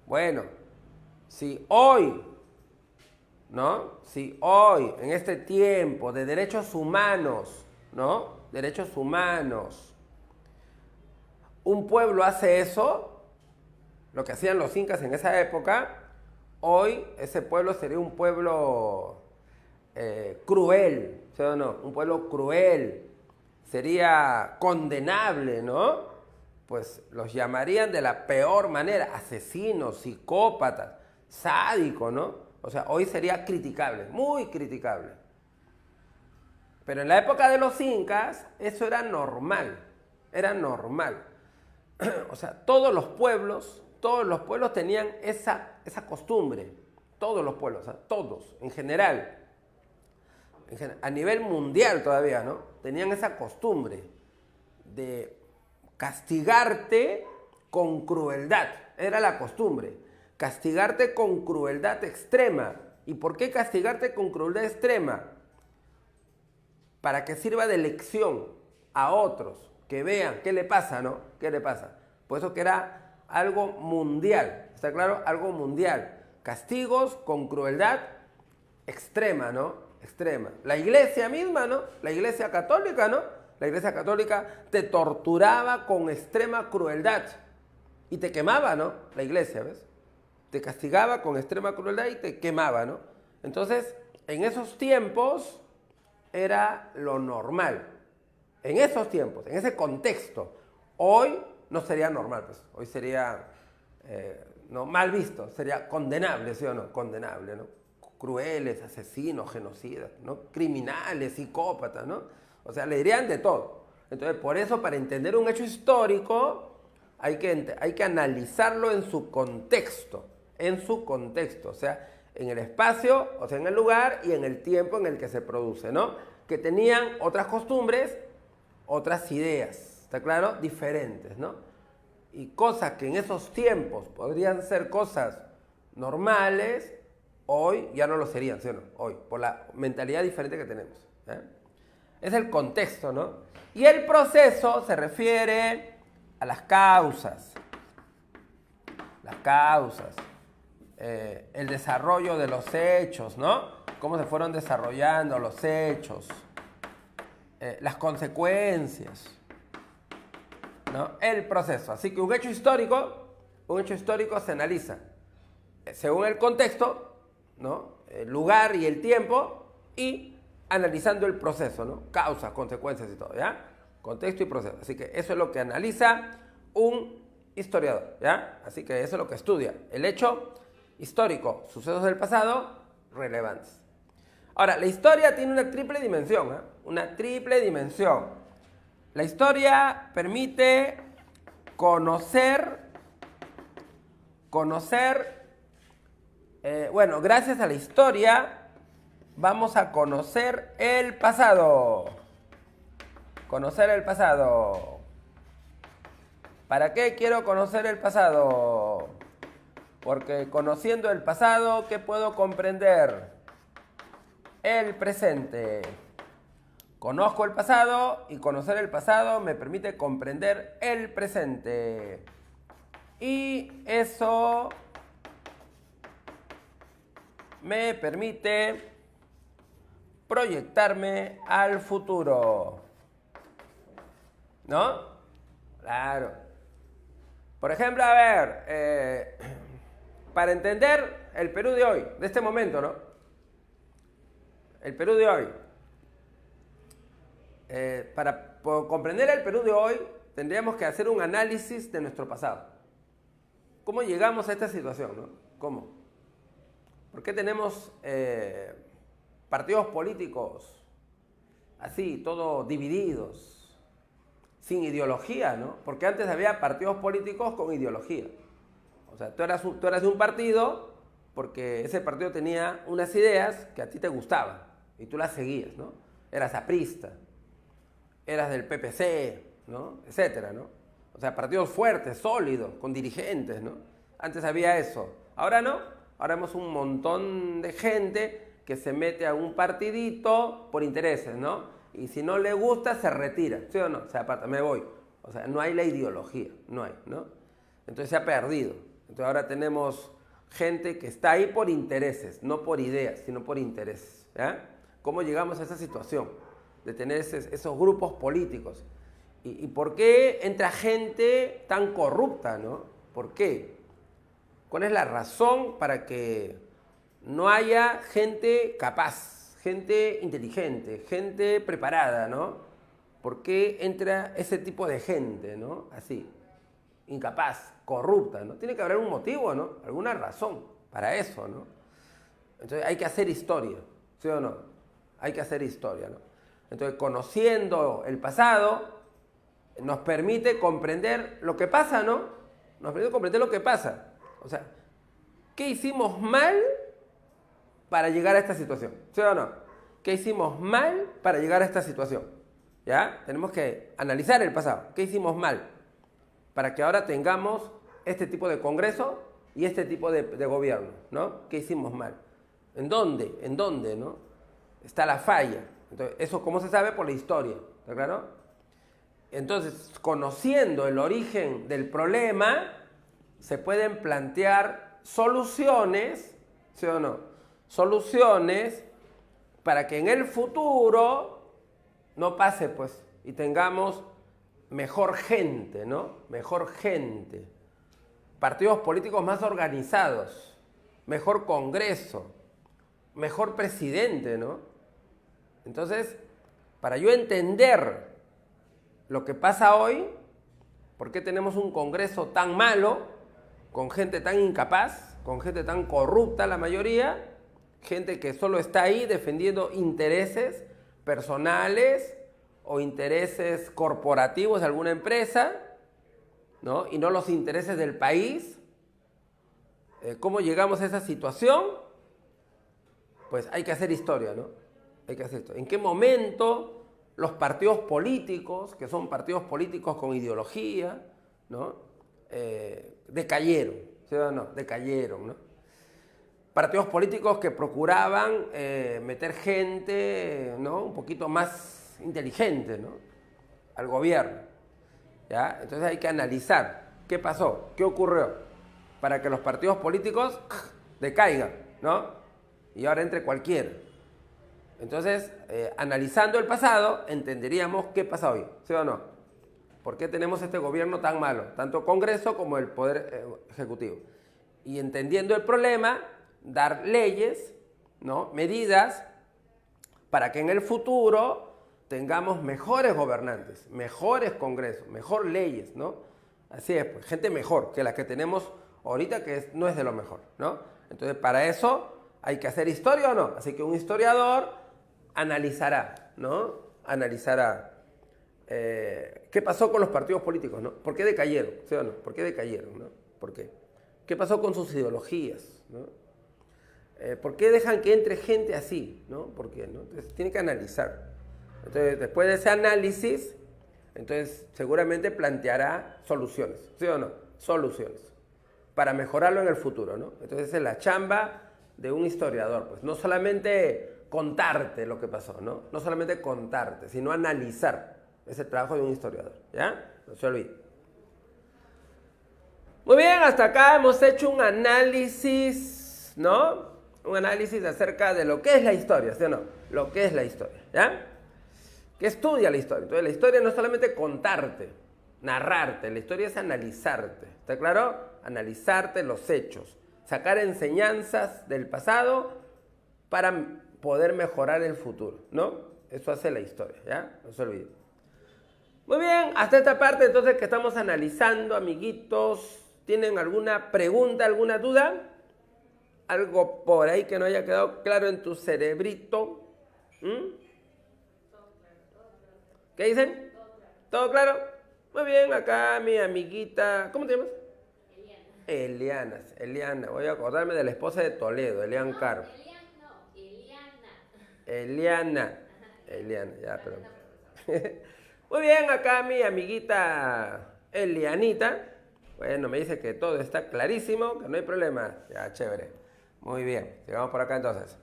Bueno, si hoy, ¿no? Si hoy, en este tiempo de derechos humanos, ¿no? Derechos humanos, un pueblo hace eso, lo que hacían los incas en esa época, hoy ese pueblo sería un pueblo cruel, ¿sí o no? Un pueblo cruel. Sería condenable, ¿no? Pues los llamarían de la peor manera, asesinos, psicópatas, sádicos, ¿no? O sea, hoy sería criticable, muy criticable. Pero en la época de los incas, eso era normal, era normal. O sea, todos los pueblos tenían esa costumbre, todos los pueblos, o sea, todos, en general, a nivel mundial todavía, ¿no? Tenían esa costumbre de castigarte con crueldad. Era la costumbre. Castigarte con crueldad extrema. ¿Y por qué castigarte con crueldad extrema? Para que sirva de lección a otros, que vean qué le pasa, ¿no? ¿Qué le pasa? Por eso que era algo mundial. ¿Está claro? Algo mundial. Castigos con crueldad extrema, ¿no? Extrema. La iglesia misma, ¿no? La iglesia católica, ¿no? La iglesia católica te torturaba con extrema crueldad y te quemaba, ¿no? La iglesia, ¿ves? Te castigaba con extrema crueldad y te quemaba, ¿no? Entonces, en esos tiempos era lo normal. En esos tiempos, en ese contexto. Hoy no sería normal, pues. Hoy sería no, mal visto, sería condenable, ¿sí o no? Condenable, ¿no? Crueles, asesinos, genocidas, ¿no? Criminales, psicópatas, ¿no? O sea, le dirían de todo. Entonces, por eso, para entender un hecho histórico, hay que analizarlo en su contexto. en su contexto, o sea, en el espacio, o sea, en el lugar y en el tiempo en el que se produce, ¿no? Que tenían otras costumbres, otras ideas, ¿está claro? Diferentes, ¿no? Y cosas que en esos tiempos podrían ser cosas normales, hoy ya no lo serían, ¿sí o no? Hoy, por la mentalidad diferente que tenemos. Es el contexto, ¿no? Y el proceso se refiere a las causas. Las causas. El desarrollo de los hechos, ¿no? Cómo se fueron desarrollando los hechos. Las consecuencias, ¿no? El proceso. Así que un hecho histórico se analiza según el contexto, ¿no? El lugar y el tiempo, y analizando el proceso, ¿no? Causas, consecuencias y todo, ¿ya? Contexto y proceso. Así que eso es lo que analiza un historiador, ¿ya? Así que eso es lo que estudia. El hecho histórico, sucesos del pasado, relevantes. Ahora, la historia tiene una triple dimensión, ¿eh? Una triple dimensión. La historia permite conocer, bueno, gracias a la historia vamos a conocer el pasado. Conocer el pasado. ¿Para qué quiero conocer el pasado? Porque conociendo el pasado, ¿qué puedo comprender? El presente. Conozco el pasado y conocer el pasado me permite comprender el presente. Y eso me permite proyectarme al futuro. ¿No? Claro. Por ejemplo, a ver, para entender el Perú de hoy, de este momento, ¿no? El Perú de hoy. Para comprender el Perú de hoy, tendríamos que hacer un análisis de nuestro pasado. ¿Cómo llegamos a esta situación, no? ¿Cómo? ¿Por qué tenemos partidos políticos así, todos divididos, sin ideología, ¿no? Porque antes había partidos políticos con ideología. O sea, tú eras de un partido porque ese partido tenía unas ideas que a ti te gustaban y tú las seguías, ¿no? Eras aprista, eras del PPC, ¿no? Etcétera, ¿no? O sea, partidos fuertes, sólidos, con dirigentes, ¿no? Antes había eso. Ahora no. Ahora vemos un montón de gente que se mete a un partidito por intereses, ¿no? Y si no le gusta, se retira, ¿sí o no? Se aparta, me voy. O sea, no hay la ideología, no hay, ¿no? Entonces se ha perdido. Entonces ahora tenemos gente que está ahí por intereses, no por ideas, sino por intereses, ¿ya? ¿Cómo llegamos a esa situación de tener esos grupos políticos? ¿Y por qué entra gente tan corrupta, no? ¿Por qué? ¿Cuál es la razón para que no haya gente capaz, gente inteligente, gente preparada, ¿no? ¿Por qué entra ese tipo de gente, ¿no? Así, incapaz, corrupta, ¿no? Tiene que haber un motivo, ¿no? Alguna razón para eso, ¿no? Entonces hay que hacer historia, ¿sí o no? Hay que hacer historia, ¿no? Entonces, conociendo el pasado, nos permite comprender lo que pasa, ¿no? Nos permite comprender lo que pasa. O sea, ¿qué hicimos mal para llegar a esta situación? ¿Sí o no? ¿Qué hicimos mal para llegar a esta situación? ¿Ya? Tenemos que analizar el pasado. ¿Qué hicimos mal? Para que ahora tengamos este tipo de congreso y este tipo de gobierno, ¿no? ¿Qué hicimos mal? ¿En dónde? ¿En dónde, no? Está la falla. Entonces, eso, ¿cómo se sabe? Por la historia. ¿Está claro? Entonces, conociendo el origen del problema, se pueden plantear soluciones, ¿sí o no? Soluciones para que en el futuro no pase, pues, y tengamos mejor gente, ¿no? Mejor gente. Partidos políticos más organizados, mejor Congreso, mejor presidente, ¿no? Entonces, para yo entender lo que pasa hoy, ¿por qué tenemos un Congreso tan malo, con gente tan incapaz, con gente tan corrupta la mayoría, gente que solo está ahí defendiendo intereses personales o intereses corporativos de alguna empresa, ¿no? Y no los intereses del país? ¿Cómo llegamos a esa situación? Pues hay que hacer historia, ¿no? Hay que hacer historia. ¿En qué momento los partidos políticos, que son partidos políticos con ideología, ¿no? Decayeron, ¿sí o no? Decayeron, ¿no? Partidos políticos que procuraban meter gente, ¿no? Un poquito más inteligente, ¿no? Al gobierno, ¿ya? Entonces hay que analizar qué pasó, qué ocurrió, para que los partidos políticos decaigan, ¿no? Y ahora entre cualquiera. Entonces, analizando el pasado, entenderíamos qué pasa hoy, ¿sí o no? ¿Por qué tenemos este gobierno tan malo? Tanto Congreso como el Poder Ejecutivo. Y entendiendo el problema, dar leyes, ¿no? Medidas, para que en el futuro tengamos mejores gobernantes, mejores congresos, mejor leyes, ¿no? Así es, pues, gente mejor que la que tenemos ahorita, que no es de lo mejor, ¿no? Entonces, para eso hay que hacer historia o no. Así que un historiador analizará, ¿no? Analizará qué pasó con los partidos políticos, ¿no? ¿Por qué decayeron? ¿Sí o no? ¿Por qué decayeron, no? ¿Por qué? ¿Qué pasó con sus ideologías, no? ¿Por qué dejan que entre gente así, no? ¿Por qué, no? Entonces, tiene que analizar. Entonces, después de ese análisis, entonces seguramente planteará soluciones, ¿sí o no? Soluciones para mejorarlo en el futuro, ¿no? Entonces, esa es la chamba de un historiador, pues no solamente contarte lo que pasó, ¿no? No solamente contarte, sino analizar. Es el trabajo de un historiador, ¿ya? No se olvide. Muy bien, hasta acá hemos hecho un análisis, ¿no? Un análisis acerca de lo que es la historia, ¿sí o no? Lo que es la historia, ¿ya? ¿Qué estudia la historia? Entonces, la historia no es solamente contarte, narrarte, la historia es analizarte, ¿está claro? Analizarte los hechos, sacar enseñanzas del pasado para poder mejorar el futuro, ¿no? Eso hace la historia, ¿ya? No se olviden. Muy bien, hasta esta parte entonces que estamos analizando, amiguitos, ¿tienen alguna pregunta, alguna duda? ¿Algo por ahí que no haya quedado claro en tu cerebrito? ¿Qué dicen? ¿Todo claro? Muy bien, acá mi amiguita, ¿cómo te llamas? Eliana, voy a acordarme de la esposa de Toledo, Elian Caro. Eliana, ya, pero... Muy bien, acá mi amiguita Elianita. Bueno, me dice que todo está clarísimo, que no hay problema. Ya, chévere. Muy bien, sigamos por acá entonces.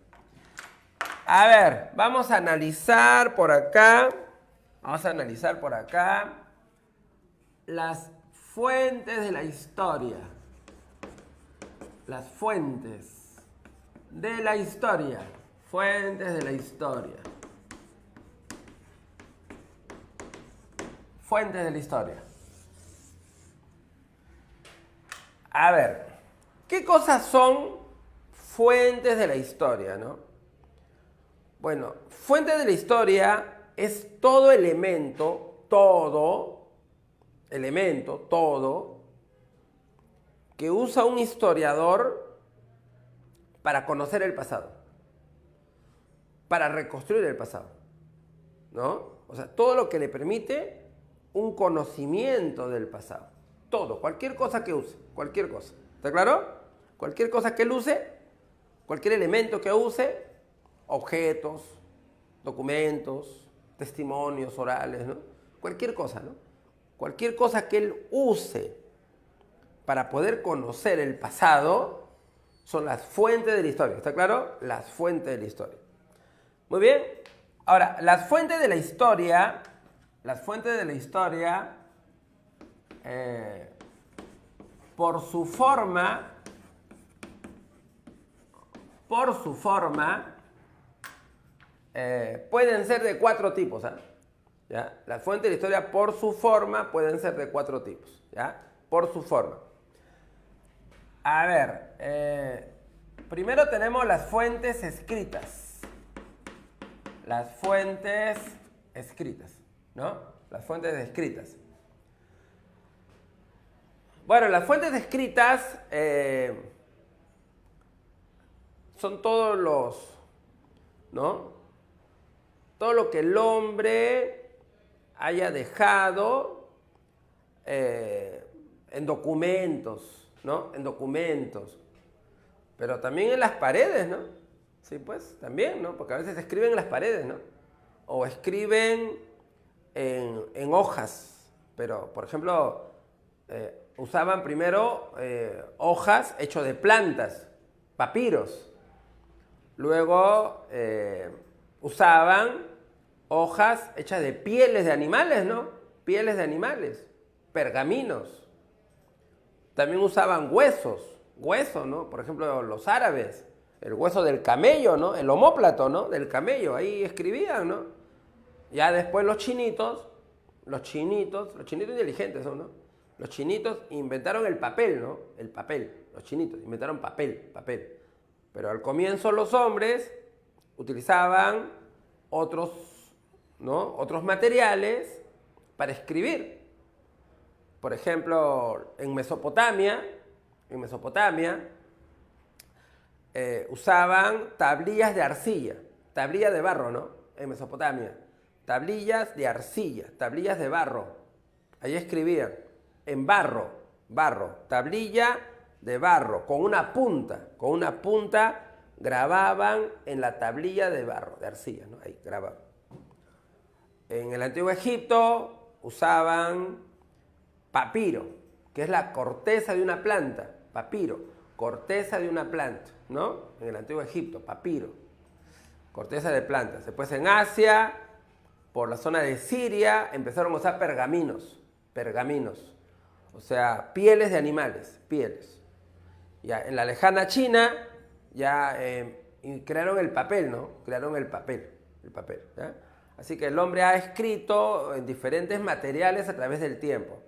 A ver, vamos a analizar por acá. Vamos a analizar por acá las fuentes de la historia. Las fuentes de la historia. Fuentes de la historia. Fuentes de la historia. A ver, ¿qué cosas son fuentes de la historia, no? Bueno, fuente de la historia es todo que usa un historiador para conocer el pasado, para reconstruir el pasado, ¿no? O sea, todo lo que le permite un conocimiento del pasado. Todo, cualquier cosa que use, cualquier cosa. ¿Está claro? Cualquier cosa que él use, cualquier elemento que use, objetos, documentos, testimonios orales, ¿no? Cualquier cosa, ¿no? Cualquier cosa que él use para poder conocer el pasado son las fuentes de la historia. ¿Está claro? Las fuentes de la historia. Muy bien. Ahora, las fuentes de la historia, por su forma, pueden ser de 4 tipos, ¿ah? ¿Ya? Las fuentes de la historia por su forma pueden ser de 4 tipos, ¿ya? Por su forma. A ver, primero tenemos las fuentes escritas. Las fuentes escritas, ¿no? Las fuentes escritas. Bueno, las fuentes escritas son todos los, ¿no? Todo lo que el hombre haya dejado en documentos, ¿no? En documentos, Pero también en las paredes, ¿no? Sí, pues, también, ¿no? Porque a veces escriben en las paredes, ¿no? O escriben en hojas. Pero, por ejemplo, usaban primero hojas hechas de plantas, papiros. Luego usaban hojas hechas de pieles de animales, ¿no? Pieles de animales, pergaminos. También usaban huesos, ¿no? Por ejemplo, los árabes, el hueso del camello, ¿no? El omóplato, ¿no? Del camello, ahí escribían, ¿no? Ya después los chinitos inteligentes son, ¿no? Los chinitos inventaron el papel, ¿no? El papel, los chinitos inventaron papel. Pero al comienzo los hombres utilizaban otros, ¿no? Otros materiales para escribir. Por ejemplo, en Mesopotamia usaban tablillas de arcilla, tablilla de barro, ¿no? En Mesopotamia, tablillas de arcilla, tablillas de barro. Ahí escribían, en barro, tablilla de barro, con una punta grababan en la tablilla de barro, de arcilla, ¿no? Ahí grababan. En el Antiguo Egipto usaban papiro, que es la corteza de una planta, papiro, corteza de una planta, ¿no? En el Antiguo Egipto, papiro, corteza de plantas. Después en Asia, por la zona de Siria, empezaron a usar pergaminos, o sea, pieles de animales, pieles. Ya en la lejana China, ya crearon el papel, ¿no? Crearon el papel, ¿ya? Así que el hombre ha escrito en diferentes materiales a través del tiempo.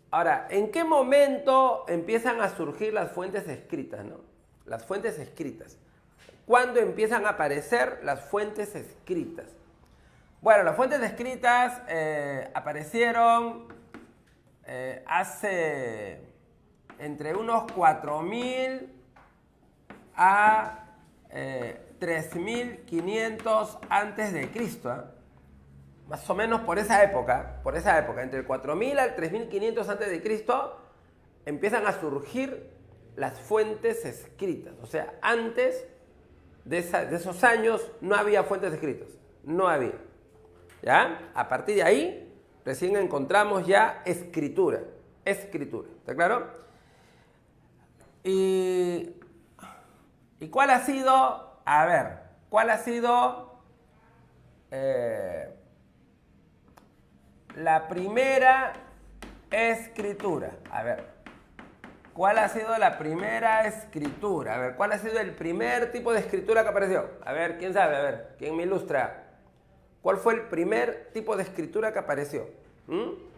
Ahora, ¿en qué momento empiezan a surgir las fuentes escritas, ¿no? Las fuentes escritas. ¿Cuándo empiezan a aparecer las fuentes escritas? Bueno, las fuentes escritas aparecieron hace entre unos 4000 a 3500 antes de Cristo, ¿eh? Más o menos por esa época, entre el 4000 al 3500 antes de Cristo, empiezan a surgir las fuentes escritas. O sea, antes de esos años no había fuentes escritas, no había. ¿Ya? A partir de ahí, recién encontramos ya escritura, ¿está claro? ¿Y cuál ha sido, la primera escritura? ¿Cuál ha sido la primera escritura? ¿Cuál ha sido el primer tipo de escritura que apareció? ¿Quién sabe? ¿Quién me ilustra? ¿Cuál fue el primer tipo de escritura que apareció?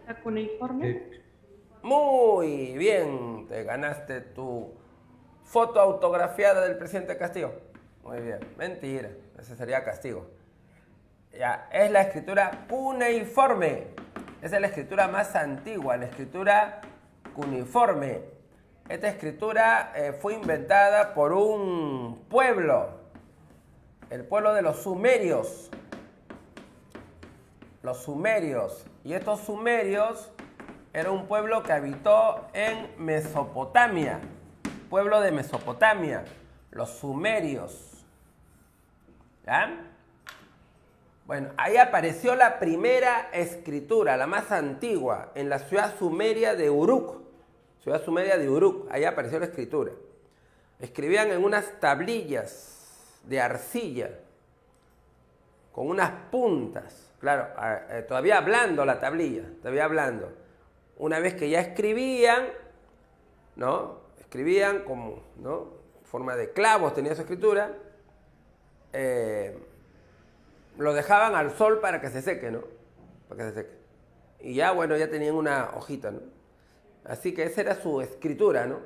¿La cuneiforme? Muy bien, te ganaste tu foto autografiada del presidente Castillo. Muy bien, mentira, ese sería castigo. Ya, es la escritura cuneiforme. Esa es la escritura más antigua, la escritura cuneiforme. Esta escritura fue inventada por un pueblo, el pueblo de los sumerios. Los sumerios. Y estos sumerios era un pueblo que habitó en Mesopotamia. Pueblo de Mesopotamia. Los sumerios. ¿Ya? Bueno, ahí apareció la primera escritura, la más antigua, en la ciudad sumeria de Uruk. Ahí apareció la escritura. Escribían en unas tablillas de arcilla, con unas puntas. Claro, todavía hablando la tablilla, Una vez que ya escribían, ¿no? Escribían como, ¿no? Forma de clavos tenía su escritura. Lo dejaban al sol para que se seque, ¿no? Y ya, bueno, ya tenían una hojita, ¿no? Así que esa era su escritura, ¿no?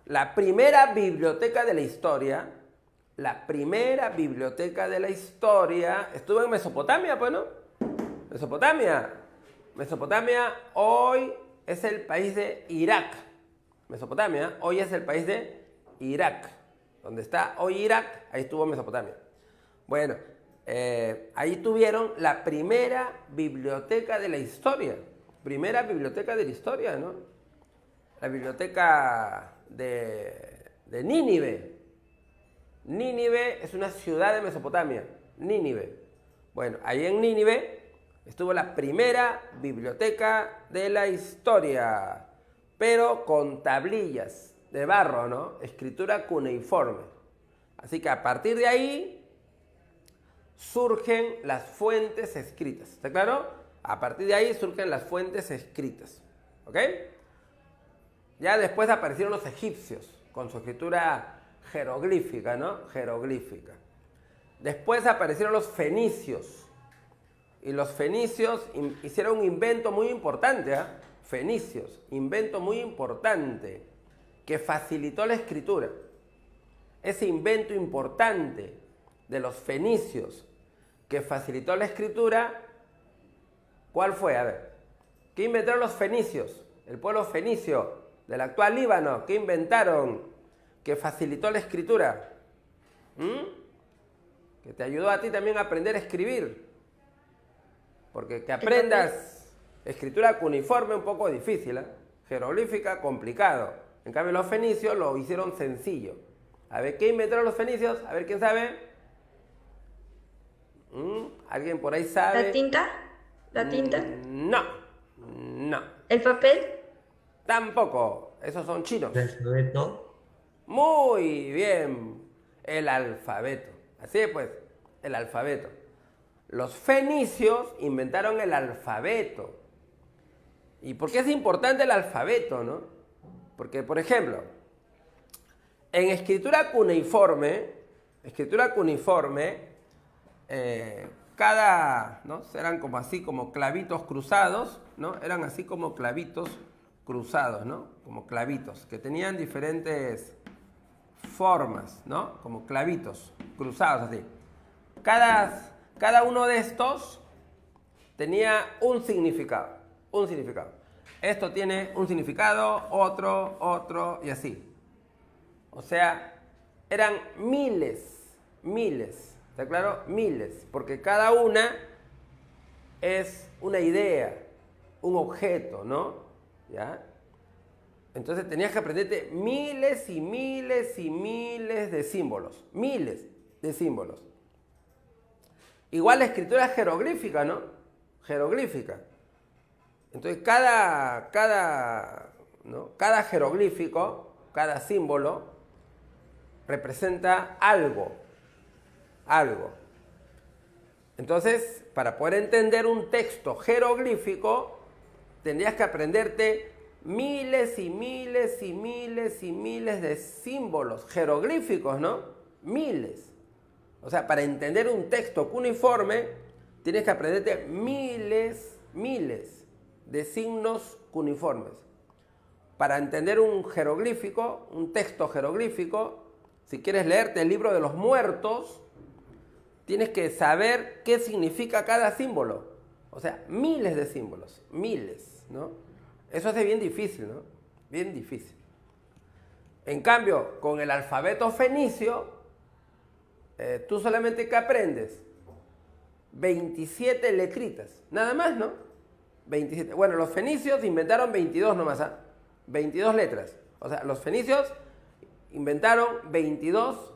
La primera biblioteca de la historia estuvo en Mesopotamia, pues, ¿no? Mesopotamia hoy es el país de Irak. Donde está hoy Irak, ahí estuvo Mesopotamia. Bueno, ahí tuvieron la primera biblioteca de la historia. ¿No? La biblioteca de de Nínive. Nínive es una ciudad de Mesopotamia, Nínive. Bueno, ahí en Nínive estuvo la primera biblioteca de la historia, pero con tablillas de barro, ¿no? Escritura cuneiforme. Así que a partir de ahí surgen las fuentes escritas. ¿Está claro? A partir de ahí surgen las fuentes escritas. ¿Ok? Ya después aparecieron los egipcios con su escritura jeroglífica, ¿no? Jeroglífica. Después aparecieron los fenicios. Y los fenicios hicieron un invento muy importante, ¿eh? Fenicios, invento muy importante que facilitó la escritura. Ese invento importante de los fenicios que facilitó la escritura, ¿cuál fue? A ver, ¿qué inventaron los fenicios? El pueblo fenicio del actual Líbano, ¿qué inventaron que facilitó la escritura? Que te ayudó a ti también a aprender a escribir. Porque que aprendas escritura cuneiforme un poco difícil, ¿eh? Jeroglífica, complicado. En cambio los fenicios lo hicieron sencillo. A ver, ¿qué inventaron los fenicios? A ver, ¿quién sabe? ¿Alguien por ahí sabe? ¿La tinta? ¿La tinta? No, no. ¿El papel? Tampoco. Esos son chinos. ¿El alfabeto? Muy bien. El alfabeto. Así es, pues, el alfabeto. Los fenicios inventaron el alfabeto. ¿Y por qué es importante el alfabeto, no? Porque, por ejemplo, en escritura cuneiforme, cada, ¿no? Eran como así, como clavitos cruzados, ¿no? Eran así como clavitos cruzados, ¿no? Como clavitos, que tenían diferentes formas, ¿no? Como clavitos cruzados así. Cada uno de estos tenía un significado. Esto tiene un significado, otro y así. O sea, eran miles, ¿está claro? Miles, porque cada una es una idea, un objeto, ¿no? ¿Ya? Entonces tenías que aprenderte miles y miles y miles de símbolos, miles de símbolos. Igual la escritura jeroglífica, ¿no? Jeroglífica. Entonces cada jeroglífico, cada símbolo, representa algo. Entonces, para poder entender un texto jeroglífico, tendrías que aprenderte miles y miles y miles y miles de símbolos jeroglíficos, ¿no? Miles. O sea, para entender un texto cuneiforme, tienes que aprenderte miles de signos cuneiformes. Para entender un jeroglífico, un texto jeroglífico, si quieres leerte el libro de los muertos, tienes que saber qué significa cada símbolo. O sea, miles de símbolos, miles, ¿no? Eso es bien difícil, ¿no? Bien difícil. En cambio, con el alfabeto fenicio, tú solamente ¿qué aprendes? 27 letritas, nada más, ¿no? 27. Bueno, los fenicios inventaron 22 nomás, ¿ah? 22 letras. O sea, los fenicios inventaron 22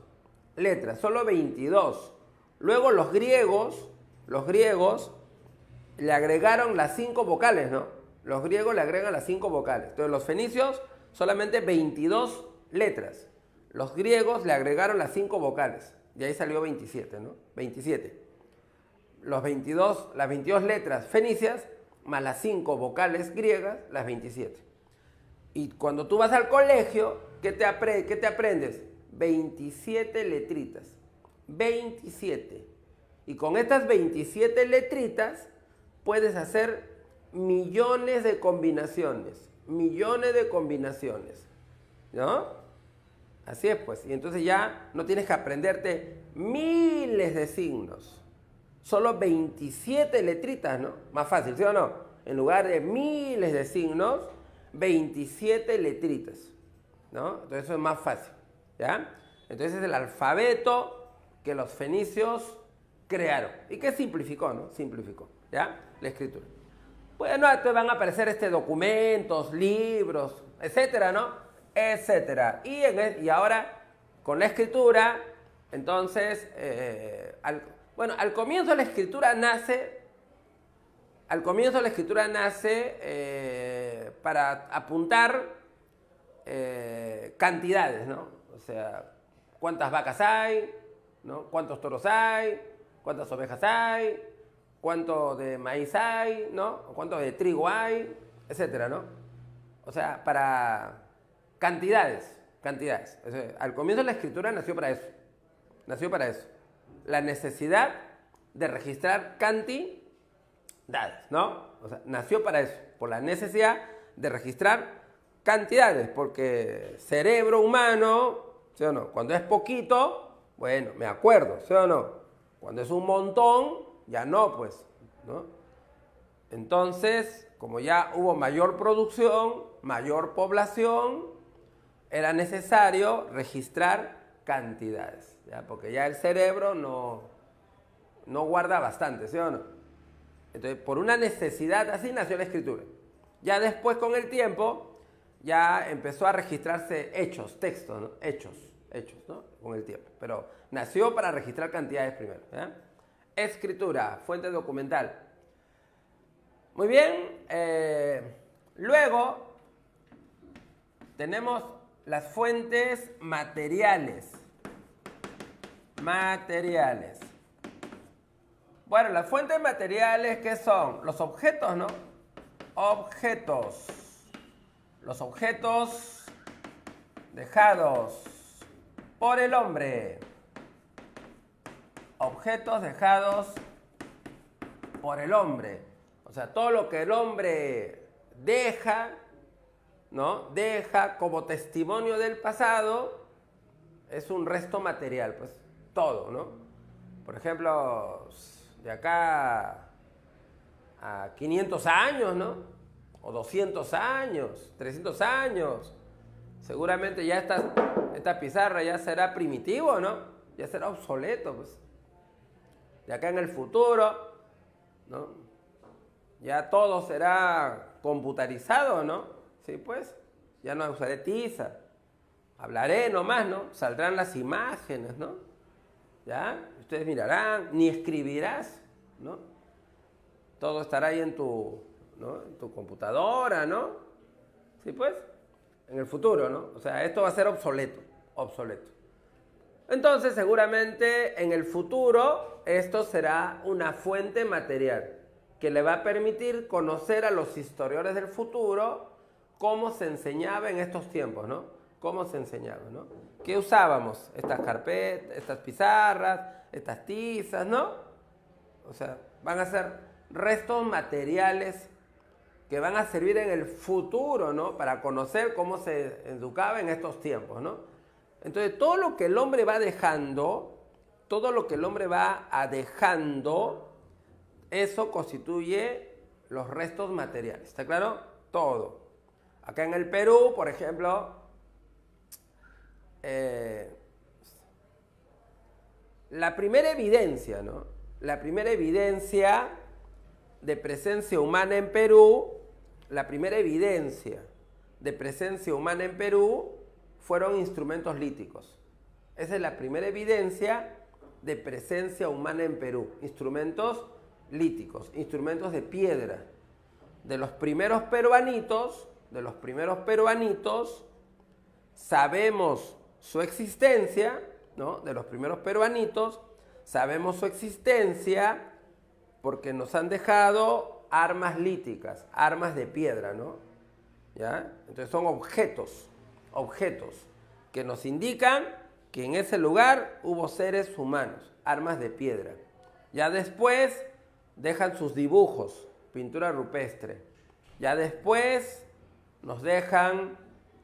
letras, solo 22. Luego los griegos le agregaron las 5 vocales, ¿no? Los griegos le agregan las 5 vocales. Entonces los fenicios solamente 22 letras. Los griegos le agregaron las 5 vocales. Y ahí salió 27, ¿no? 27. Las 22 letras fenicias más las 5 vocales griegas, las 27. Y cuando tú vas al colegio, ¿qué te aprendes? 27 letritas. 27. Y con estas 27 letritas puedes hacer millones de combinaciones. ¿No? Así es, pues. Y entonces ya no tienes que aprenderte miles de signos. Solo 27 letritas, ¿no? Más fácil, ¿sí o no? En lugar de miles de signos, 27 letritas, ¿no? Entonces eso es más fácil, ¿ya? Entonces es el alfabeto que los fenicios crearon. ¿Y qué simplificó, no? Simplificó, ¿ya? La escritura. Bueno, te van a aparecer documentos, libros, etcétera, ¿no? etcétera. Y ahora, con la escritura, entonces, al comienzo de la escritura nace, para apuntar cantidades, ¿no? O sea, cuántas vacas hay, ¿no? Cuántos toros hay, cuántas ovejas hay, cuánto de maíz hay, ¿no? Cuánto de trigo hay, etcétera, ¿no? O sea, para cantidades. O sea, al comienzo la escritura nació para eso. La necesidad de registrar cantidades, ¿no? O sea, nació para eso, por la necesidad de registrar cantidades, porque cerebro humano, ¿sí o no? Cuando es poquito, bueno, me acuerdo, ¿sí o no? Cuando es un montón, ya no, pues, ¿no? Entonces, como ya hubo mayor producción, mayor población, era necesario registrar cantidades, ¿ya? Porque ya el cerebro no guarda bastante, ¿sí o no? Entonces, por una necesidad así nació la escritura. Ya después, con el tiempo, ya empezó a registrarse hechos, textos, ¿no? Hechos, ¿no? Con el tiempo. Pero nació para registrar cantidades primero, ¿ya? Escritura, fuente documental. Muy bien. Luego, tenemos las fuentes materiales. Bueno, las fuentes materiales, ¿qué son? Los objetos, ¿no? Los objetos dejados por el hombre. Objetos dejados por el hombre. O sea, todo lo que el hombre deja, ¿no? Deja como testimonio del pasado, es un resto material, pues todo, ¿no? Por ejemplo, de acá a 500 años, ¿no? O 200 años, 300 años, seguramente ya esta pizarra ya será primitivo, ¿no? Ya será obsoleto, pues. De acá en el futuro, ¿no? Ya todo será computarizado, ¿no? Sí, pues, ya no usaré tiza, hablaré nomás, ¿no? Saldrán las imágenes, ¿no? ¿Ya? Ustedes mirarán, ni escribirás, ¿no? Todo estará ahí en tu computadora, ¿no? Sí, pues, en el futuro, ¿no? O sea, esto va a ser obsoleto. Entonces, seguramente en el futuro, esto será una fuente material que le va a permitir conocer a los historiadores del futuro cómo se enseñaba en estos tiempos, ¿no? Cómo se enseñaba, ¿no? ¿Qué usábamos? Estas carpetas, estas pizarras, estas tizas, ¿no? O sea, van a ser restos materiales que van a servir en el futuro, ¿no? Para conocer cómo se educaba en estos tiempos, ¿no? Entonces, todo lo que el hombre va dejando, eso constituye los restos materiales. ¿Está claro? Todo. Acá en el Perú, por ejemplo, la primera evidencia, ¿no? La primera evidencia de presencia humana en Perú, fueron instrumentos líticos. Esa es la primera evidencia de presencia humana en Perú. Instrumentos líticos, instrumentos de piedra. De los primeros peruanitos, sabemos su existencia, ¿no? De los primeros peruanitos, sabemos su existencia porque nos han dejado armas líticas, armas de piedra, ¿no? ¿Ya? Entonces son objetos que nos indican que en ese lugar hubo seres humanos, armas de piedra. Ya después dejan sus dibujos, pintura rupestre. Ya después nos dejan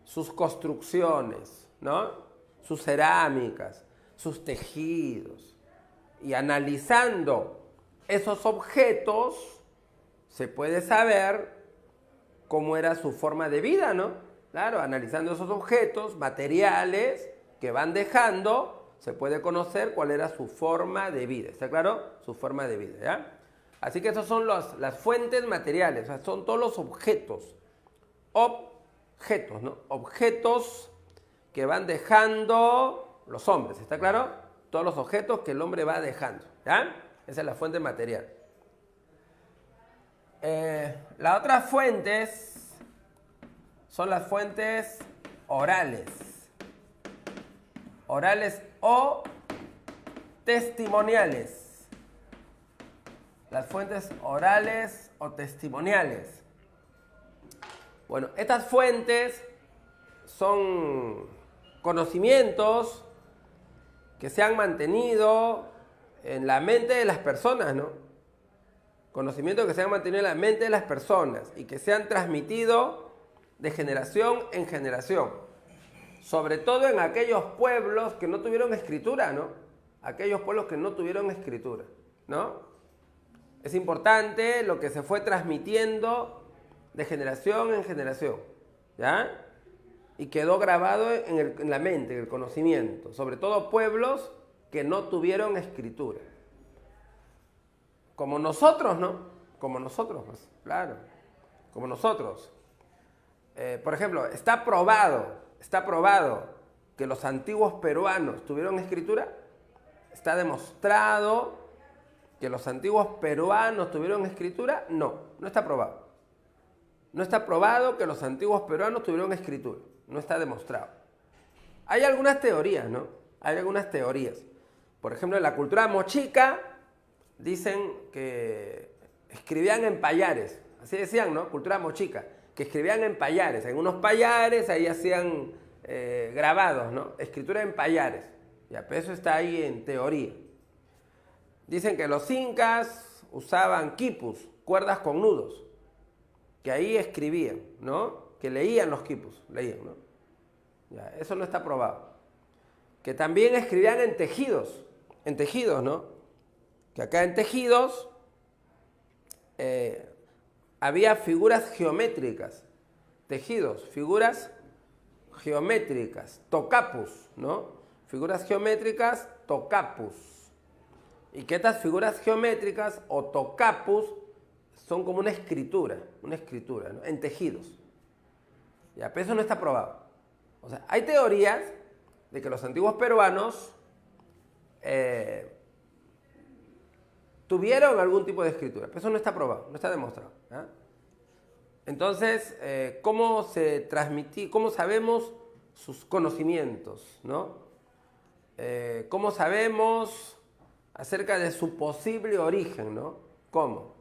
sus construcciones, ¿no? Sus cerámicas, sus tejidos. Y analizando esos objetos, se puede saber cómo era su forma de vida, ¿no? Claro, analizando esos objetos materiales que van dejando, se puede conocer cuál era su forma de vida. ¿Está claro? Su forma de vida, ¿ya? Así que esas son las fuentes materiales, o sea, son todos los objetos objetos, ¿no? Objetos que van dejando los hombres, ¿está claro? Todos los objetos que el hombre va dejando, ¿ya? Esa es la fuente material. Las otras fuentes son las fuentes orales. Orales o testimoniales. Las fuentes orales o testimoniales. Bueno, estas fuentes son conocimientos que se han mantenido en la mente de las personas, ¿no? Conocimientos que se han mantenido en la mente de las personas y que se han transmitido de generación en generación. Sobre todo en aquellos pueblos que no tuvieron escritura, ¿no? Aquellos pueblos que no tuvieron escritura, ¿no? Es importante lo que se fue transmitiendo de generación en generación, ¿ya? Y quedó grabado en la mente, en el conocimiento. Sobre todo pueblos que no tuvieron escritura. Como nosotros, ¿no? Como nosotros, pues, claro. Como nosotros. Por ejemplo, está probado que los antiguos peruanos tuvieron escritura. ¿Está demostrado que los antiguos peruanos tuvieron escritura? No, no está probado. No está probado que los antiguos peruanos tuvieron escritura. No está demostrado. Hay algunas teorías, ¿no? Hay algunas teorías. Por ejemplo, en la cultura mochica dicen que escribían en payares. Así decían, ¿no? Cultura mochica. Que escribían en payares. En unos payares ahí hacían grabados, ¿no? Escritura en payares. Ya, pero eso está ahí en teoría. Dicen que los incas usaban quipus, cuerdas con nudos. Que ahí escribían, ¿no? Que leían los quipus, leían, ¿no? Ya, eso no está probado. Que también escribían en tejidos, ¿no? Que acá en tejidos había figuras geométricas, tejidos, figuras geométricas, tocapus, ¿no? Figuras geométricas, tocapus. Y que estas figuras geométricas o tocapus son como una escritura, ¿no? En tejidos. Ya, pero eso no está probado. O sea, hay teorías de que los antiguos peruanos tuvieron algún tipo de escritura, pero eso no está probado, no está demostrado, ¿ya? Entonces, ¿cómo se transmitió, cómo sabemos sus conocimientos, ¿no? ¿Cómo sabemos acerca de su posible origen, ¿no? ¿Cómo?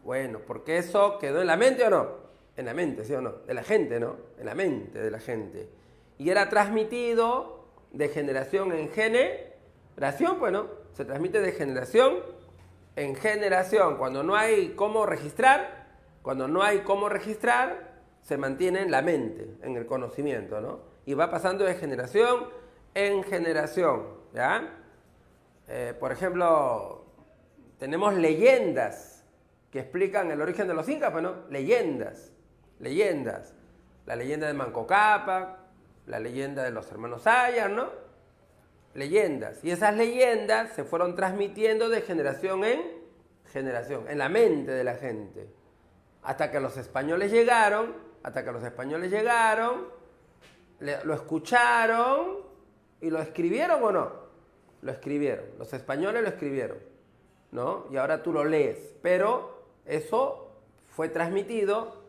Bueno, porque eso quedó en la mente o no. En la mente, ¿sí o no? De la gente, ¿no? En la mente de la gente. Y era transmitido de generación en generación, pues, ¿no? Se transmite de generación en generación. Cuando no hay cómo registrar, se mantiene en la mente, en el conocimiento, ¿no? Y va pasando de generación en generación, ¿ya? Por ejemplo, tenemos leyendas que explican el origen de los incas, pues, ¿no? Leyendas. La leyenda de Manco Cápac, la leyenda de los hermanos Ayar, ¿no? Leyendas. Y esas leyendas se fueron transmitiendo de generación en generación, en la mente de la gente. Hasta que los españoles llegaron, lo escucharon y lo escribieron o no. Lo escribieron. Los españoles lo escribieron, ¿no? Y ahora tú lo lees. Pero eso fue transmitido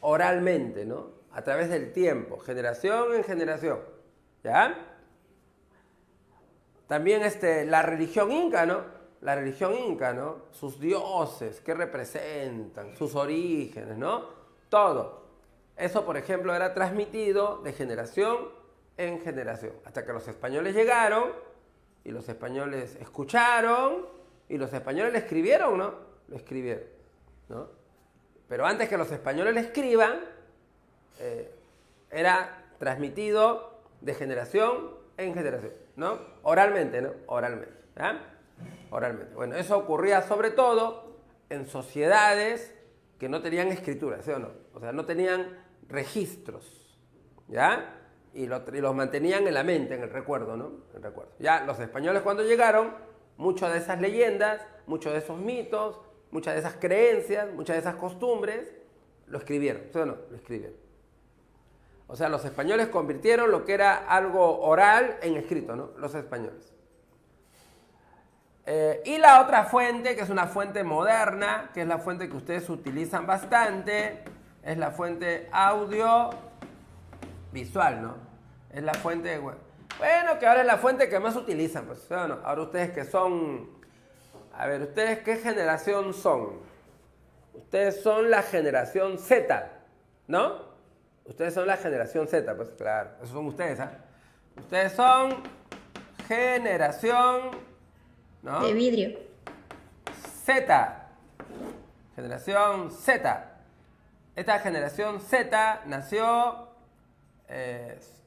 oralmente, ¿no? A través del tiempo, generación en generación, ¿ya? También la religión inca, ¿no? La religión inca, ¿no? Sus dioses, qué representan, sus orígenes, ¿no? Todo. Eso, por ejemplo, era transmitido de generación en generación. Hasta que los españoles llegaron y los españoles escucharon y los españoles le escribieron, ¿no? Lo escribieron, ¿no? Pero antes que los españoles le escriban, era transmitido de generación en generación, ¿no? Oralmente, ¿no? Oralmente, ¿ya? Oralmente. Bueno, eso ocurría sobre todo en sociedades que no tenían escritura, ¿sí o no? O sea, no tenían registros, ¿ya? Y los mantenían en la mente, en el recuerdo, ¿no? El recuerdo. Ya los españoles cuando llegaron, muchas de esas leyendas, muchos de esos mitos, muchas de esas creencias, muchas de esas costumbres, lo escribieron, ¿sí o no? Lo escribieron. O sea, los españoles convirtieron lo que era algo oral en escrito, ¿no? Los españoles. Y la otra fuente, que es una fuente moderna, que es la fuente que ustedes utilizan bastante, es la fuente audiovisual, ¿no? Es la fuente, bueno, que ahora es la fuente que más utilizan, pues, ¿sí o no? Ahora ustedes que son, a ver, ¿ustedes qué generación son? Ustedes son la generación Z, ¿no? Ustedes son la generación Z, pues claro, esos son ustedes, ¿ah? Ustedes son generación, ¿no? De vidrio. Z. Generación Z. Esta generación Z nació,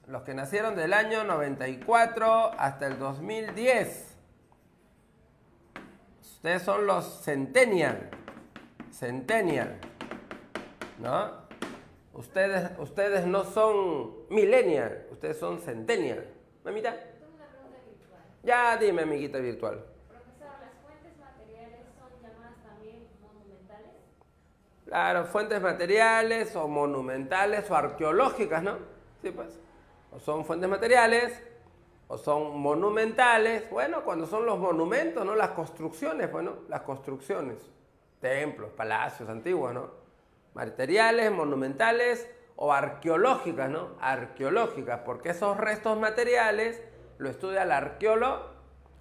los que nacieron del año 94 hasta el 2010. Ustedes son los Centennial. Centennial. ¿No? Ustedes no son Millennial, ustedes son Centennial. ¿Mamita? Tengo una pregunta virtual. Ya dime, amiguita virtual. Profesor, ¿las fuentes materiales son llamadas también monumentales? Claro, fuentes materiales o monumentales o arqueológicas, ¿no? Sí, pues. O son fuentes materiales o son monumentales. Bueno, cuando son los monumentos, ¿no? Las construcciones, bueno, las construcciones. Templos, palacios antiguos, ¿no? Materiales, monumentales o arqueológicas, ¿no? Arqueológicas, porque esos restos materiales lo estudia la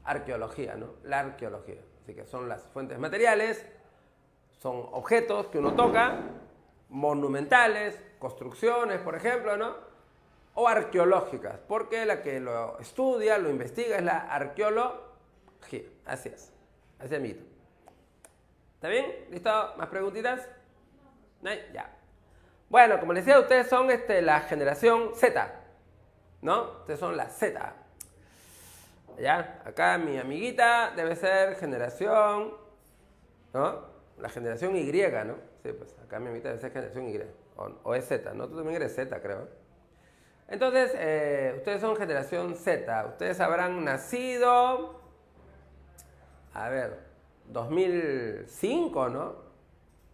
arqueología, ¿no? La arqueología. Así que son las fuentes materiales, son objetos que uno toca, monumentales, construcciones, por ejemplo, ¿no? O arqueológicas, porque la que lo estudia, lo investiga es la arqueología. Así es. Así es, amiguito. ¿Está bien? ¿Listo? ¿Más preguntitas? ¿No? Ya. Bueno, como les decía, ustedes son la generación Z, ¿no? Ustedes son la Z. ¿Ya? Acá mi amiguita debe ser generación, ¿no? La generación Y, ¿no? Sí, pues acá mi amiguita debe ser generación Y. O es Z, ¿no? Tú también eres Z, creo. Entonces, ustedes son generación Z. Ustedes habrán nacido, a ver, 2005, ¿no?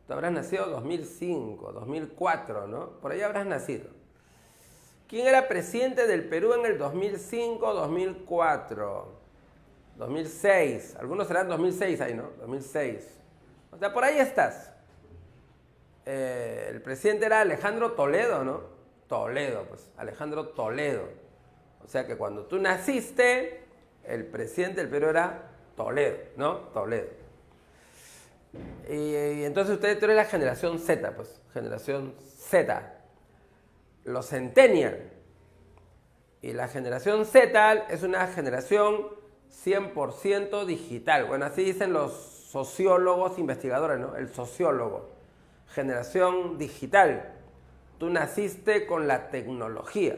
Tú habrás nacido 2005, 2004, ¿no? Por ahí habrás nacido. ¿Quién era presidente del Perú en el 2005, 2004? 2006. Algunos serán 2006 ahí, ¿no? 2006. O sea, por ahí estás. El presidente era Alejandro Toledo, ¿no? Toledo, pues. Alejandro Toledo. O sea que cuando tú naciste, el presidente del Perú era Toledo, ¿no? Toledo. Y entonces tú eres la generación Z, pues, generación Z. Los Centennial. Y la generación Z es una generación 100% digital. Bueno, así dicen los sociólogos investigadores, ¿no? El sociólogo. Generación digital. Tú naciste con la tecnología.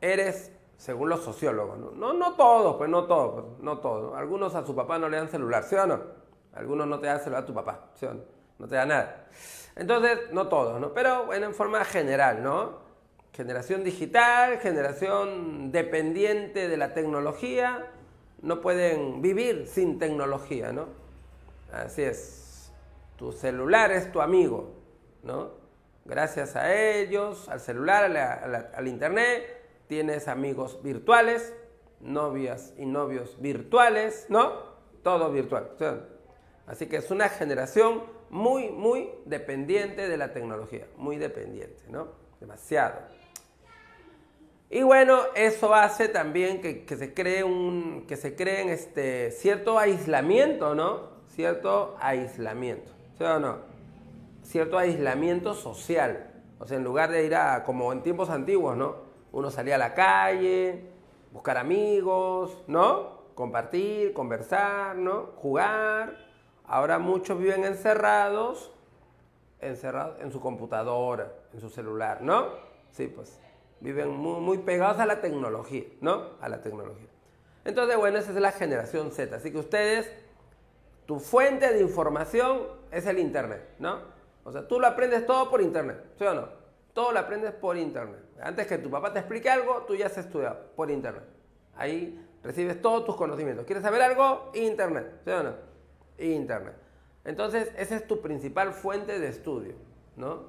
Eres, según los sociólogos, ¿no? No todos, pues no todos, pues, no todos. Algunos a su papá no le dan celular, ¿sí o no? Algunos no te dan celular a tu papá, ¿sí o no? No te da nada. Entonces, no todos, ¿no? Pero, bueno, en forma general, ¿no? Generación digital, generación dependiente de la tecnología, no pueden vivir sin tecnología, ¿no? Así es. Tu celular es tu amigo, ¿no? Gracias a ellos, al celular, al internet, tienes amigos virtuales, novias y novios virtuales, ¿no? Todo virtual, ¿sí o no? Así que es una generación muy, muy dependiente de la tecnología. Muy dependiente, ¿no? Demasiado. Y bueno, eso hace también que se creen cierto aislamiento, ¿no? Cierto aislamiento, ¿sí o no? Cierto aislamiento social. O sea, en lugar de ir como en tiempos antiguos, ¿no? Uno salía a la calle, buscar amigos, ¿no? Compartir, conversar, ¿no? Jugar. Ahora muchos viven encerrados en su computadora, en su celular, ¿no? Sí, pues viven muy, muy pegados a la tecnología, ¿no? A la tecnología. Entonces, bueno, esa es la generación Z. Así que ustedes, tu fuente de información es el internet, ¿no? O sea, tú lo aprendes todo por internet, ¿sí o no? Todo lo aprendes por internet. Antes que tu papá te explique algo, tú ya has estudiado por internet. Ahí recibes todos tus conocimientos. ¿Quieres saber algo? Internet, ¿sí o no? Internet. Entonces, esa es tu principal fuente de estudio, ¿no?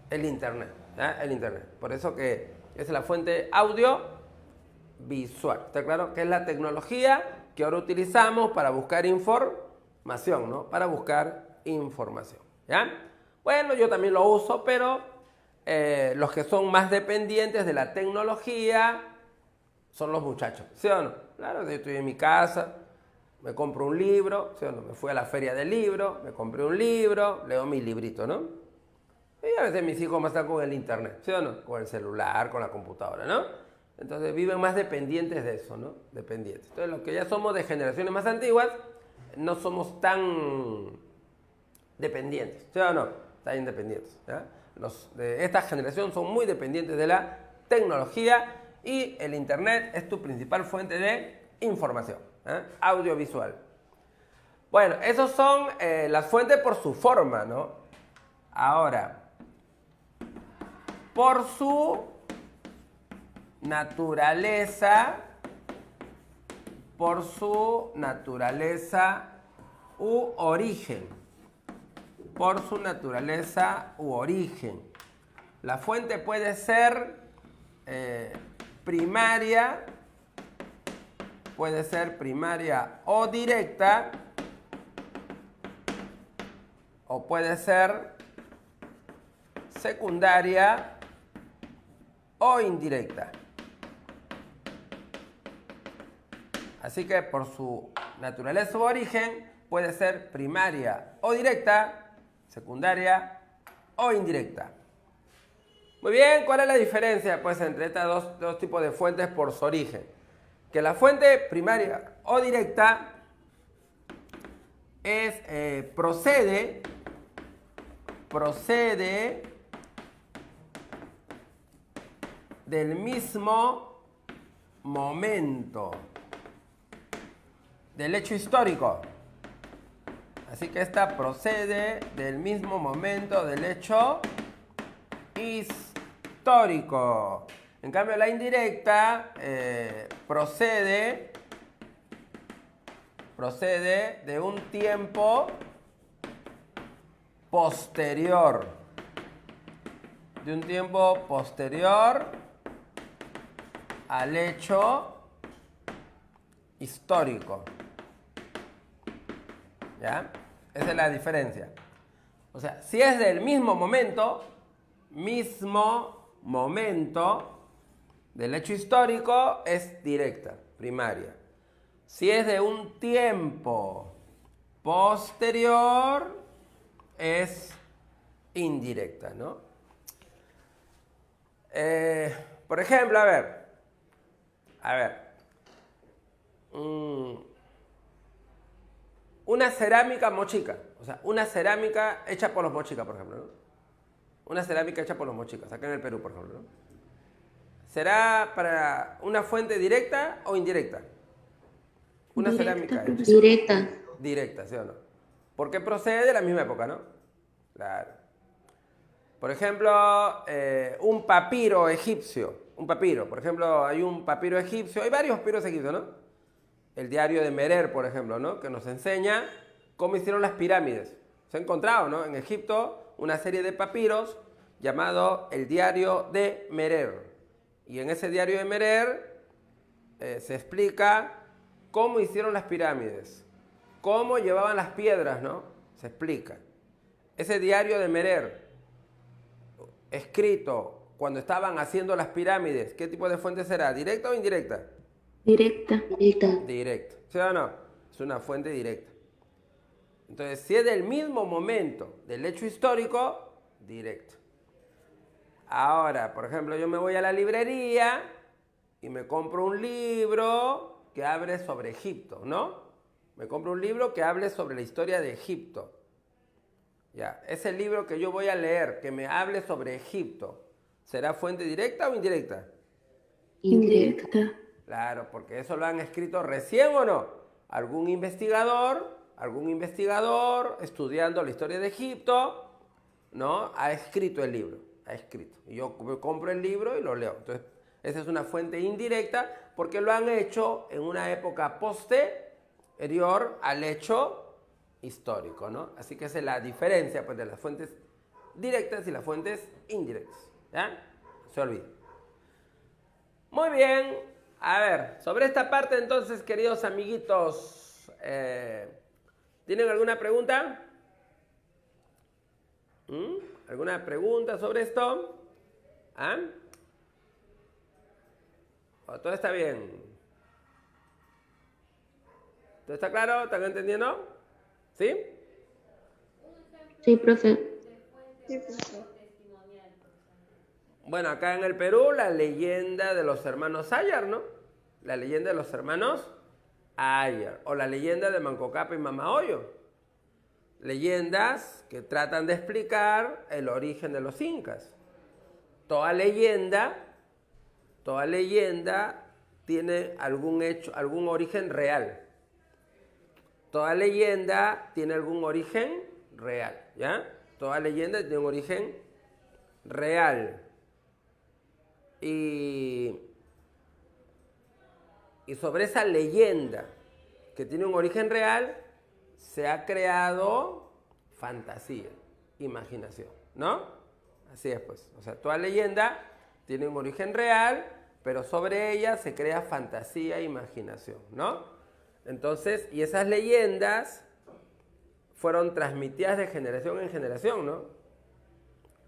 El internet. ¿ya? El Internet. Por eso que es la fuente audiovisual. ¿Está claro? Que es la tecnología que ahora utilizamos para buscar información, ¿no? Para buscar información, ¿ya? Bueno, yo también lo uso, pero los que son más dependientes de la tecnología son los muchachos, ¿sí o no? Claro, yo estoy en mi casa, me compro un libro, ¿sí o no? Me fui a la feria del libro, me compré un libro, leo mi librito, ¿no? Y a veces mis hijos más están con el internet, ¿sí o no? Con el celular, con la computadora, ¿no? Entonces viven más dependientes de eso, ¿no? Dependientes. Entonces los que ya somos de generaciones más antiguas, no somos tan dependientes, ¿sí o no? Tan independientes, ¿ya? Los de esta generación son muy dependientes de la tecnología y el internet es tu principal fuente de información, audiovisual. Bueno, esos son las fuentes por su forma, ¿no? Ahora, por su naturaleza u origen. Por su naturaleza u origen. La fuente puede ser primaria o directa, o puede ser secundaria o indirecta. Así que por su naturaleza u origen puede ser primaria o directa, secundaria o indirecta. Muy bien, ¿cuál es la diferencia pues entre estos dos tipos de fuentes por su origen? Que la fuente primaria o directa es, procede del mismo momento del hecho histórico. Así que esta procede del mismo momento del hecho histórico. En cambio, la indirecta procede de un tiempo posterior. De un tiempo posterior al hecho histórico. ¿Ya? Esa es la diferencia. O sea, si es del mismo momento del hecho histórico, es directa, primaria. Si es de un tiempo posterior, es indirecta, ¿no? Por ejemplo, a ver. Una cerámica mochica. O sea, una cerámica hecha por los mochicas, por ejemplo, ¿no? Una cerámica hecha por los mochicas, acá en el Perú, por ejemplo, ¿no? ¿Será para una fuente directa o indirecta? Una cerámica hecha. Directa. Directa, ¿sí o no? Porque procede de la misma época, ¿no? Claro. Por ejemplo, un papiro egipcio. Un papiro, por ejemplo, hay un papiro egipcio, hay varios papiros egipcios, ¿no? El diario de Merer, por ejemplo, ¿no? Que nos enseña cómo hicieron las pirámides. Se ha encontrado, ¿no? En Egipto una serie de papiros llamado el diario de Merer. Y en ese diario de Merer se explica cómo hicieron las pirámides, cómo llevaban las piedras, ¿no? Se explica. Ese diario de Merer, escrito cuando estaban haciendo las pirámides, ¿qué tipo de fuente será? ¿Directa o indirecta? Directa. Directa. ¿Sí o no? Es una fuente directa. Entonces, si es del mismo momento del hecho histórico, directo. Ahora, por ejemplo, yo me voy a la librería y me compro un libro que hable sobre Egipto, ¿no? Me compro un libro que hable sobre la historia de Egipto. Ya, ese libro que yo voy a leer, que me hable sobre Egipto, ¿será fuente directa o indirecta? Indirecta. Claro, porque eso lo han escrito recién, ¿o no? Algún investigador estudiando la historia de Egipto, ¿no? Ha escrito el libro, ha escrito. Y yo compro el libro y lo leo. Entonces, esa es una fuente indirecta porque lo han hecho en una época posterior al hecho histórico, ¿no? Así que esa es la diferencia pues, de las fuentes directas y las fuentes indirectas. ¿Ya? No se olvide. Muy bien. A ver, sobre esta parte entonces, queridos amiguitos, ¿tienen alguna pregunta? ¿Alguna pregunta sobre esto? ¿Ah? ¿O todo está bien? ¿Todo está claro? ¿Están entendiendo? ¿Sí? Sí, profe. Bueno, acá en el Perú, la leyenda de los hermanos Ayar, ¿no? La leyenda de los hermanos Ayar. O la leyenda de Manco Cápac y Mamahoyo. Leyendas que tratan de explicar el origen de los incas. Toda leyenda tiene algún hecho, algún origen real. Toda leyenda tiene algún origen real, ¿ya? Toda leyenda tiene un origen real. Y sobre esa leyenda que tiene un origen real, se ha creado fantasía, imaginación, ¿no? Así es, pues. O sea, toda leyenda tiene un origen real, pero sobre ella se crea fantasía e imaginación, ¿no? Entonces, y esas leyendas fueron transmitidas de generación en generación, ¿no?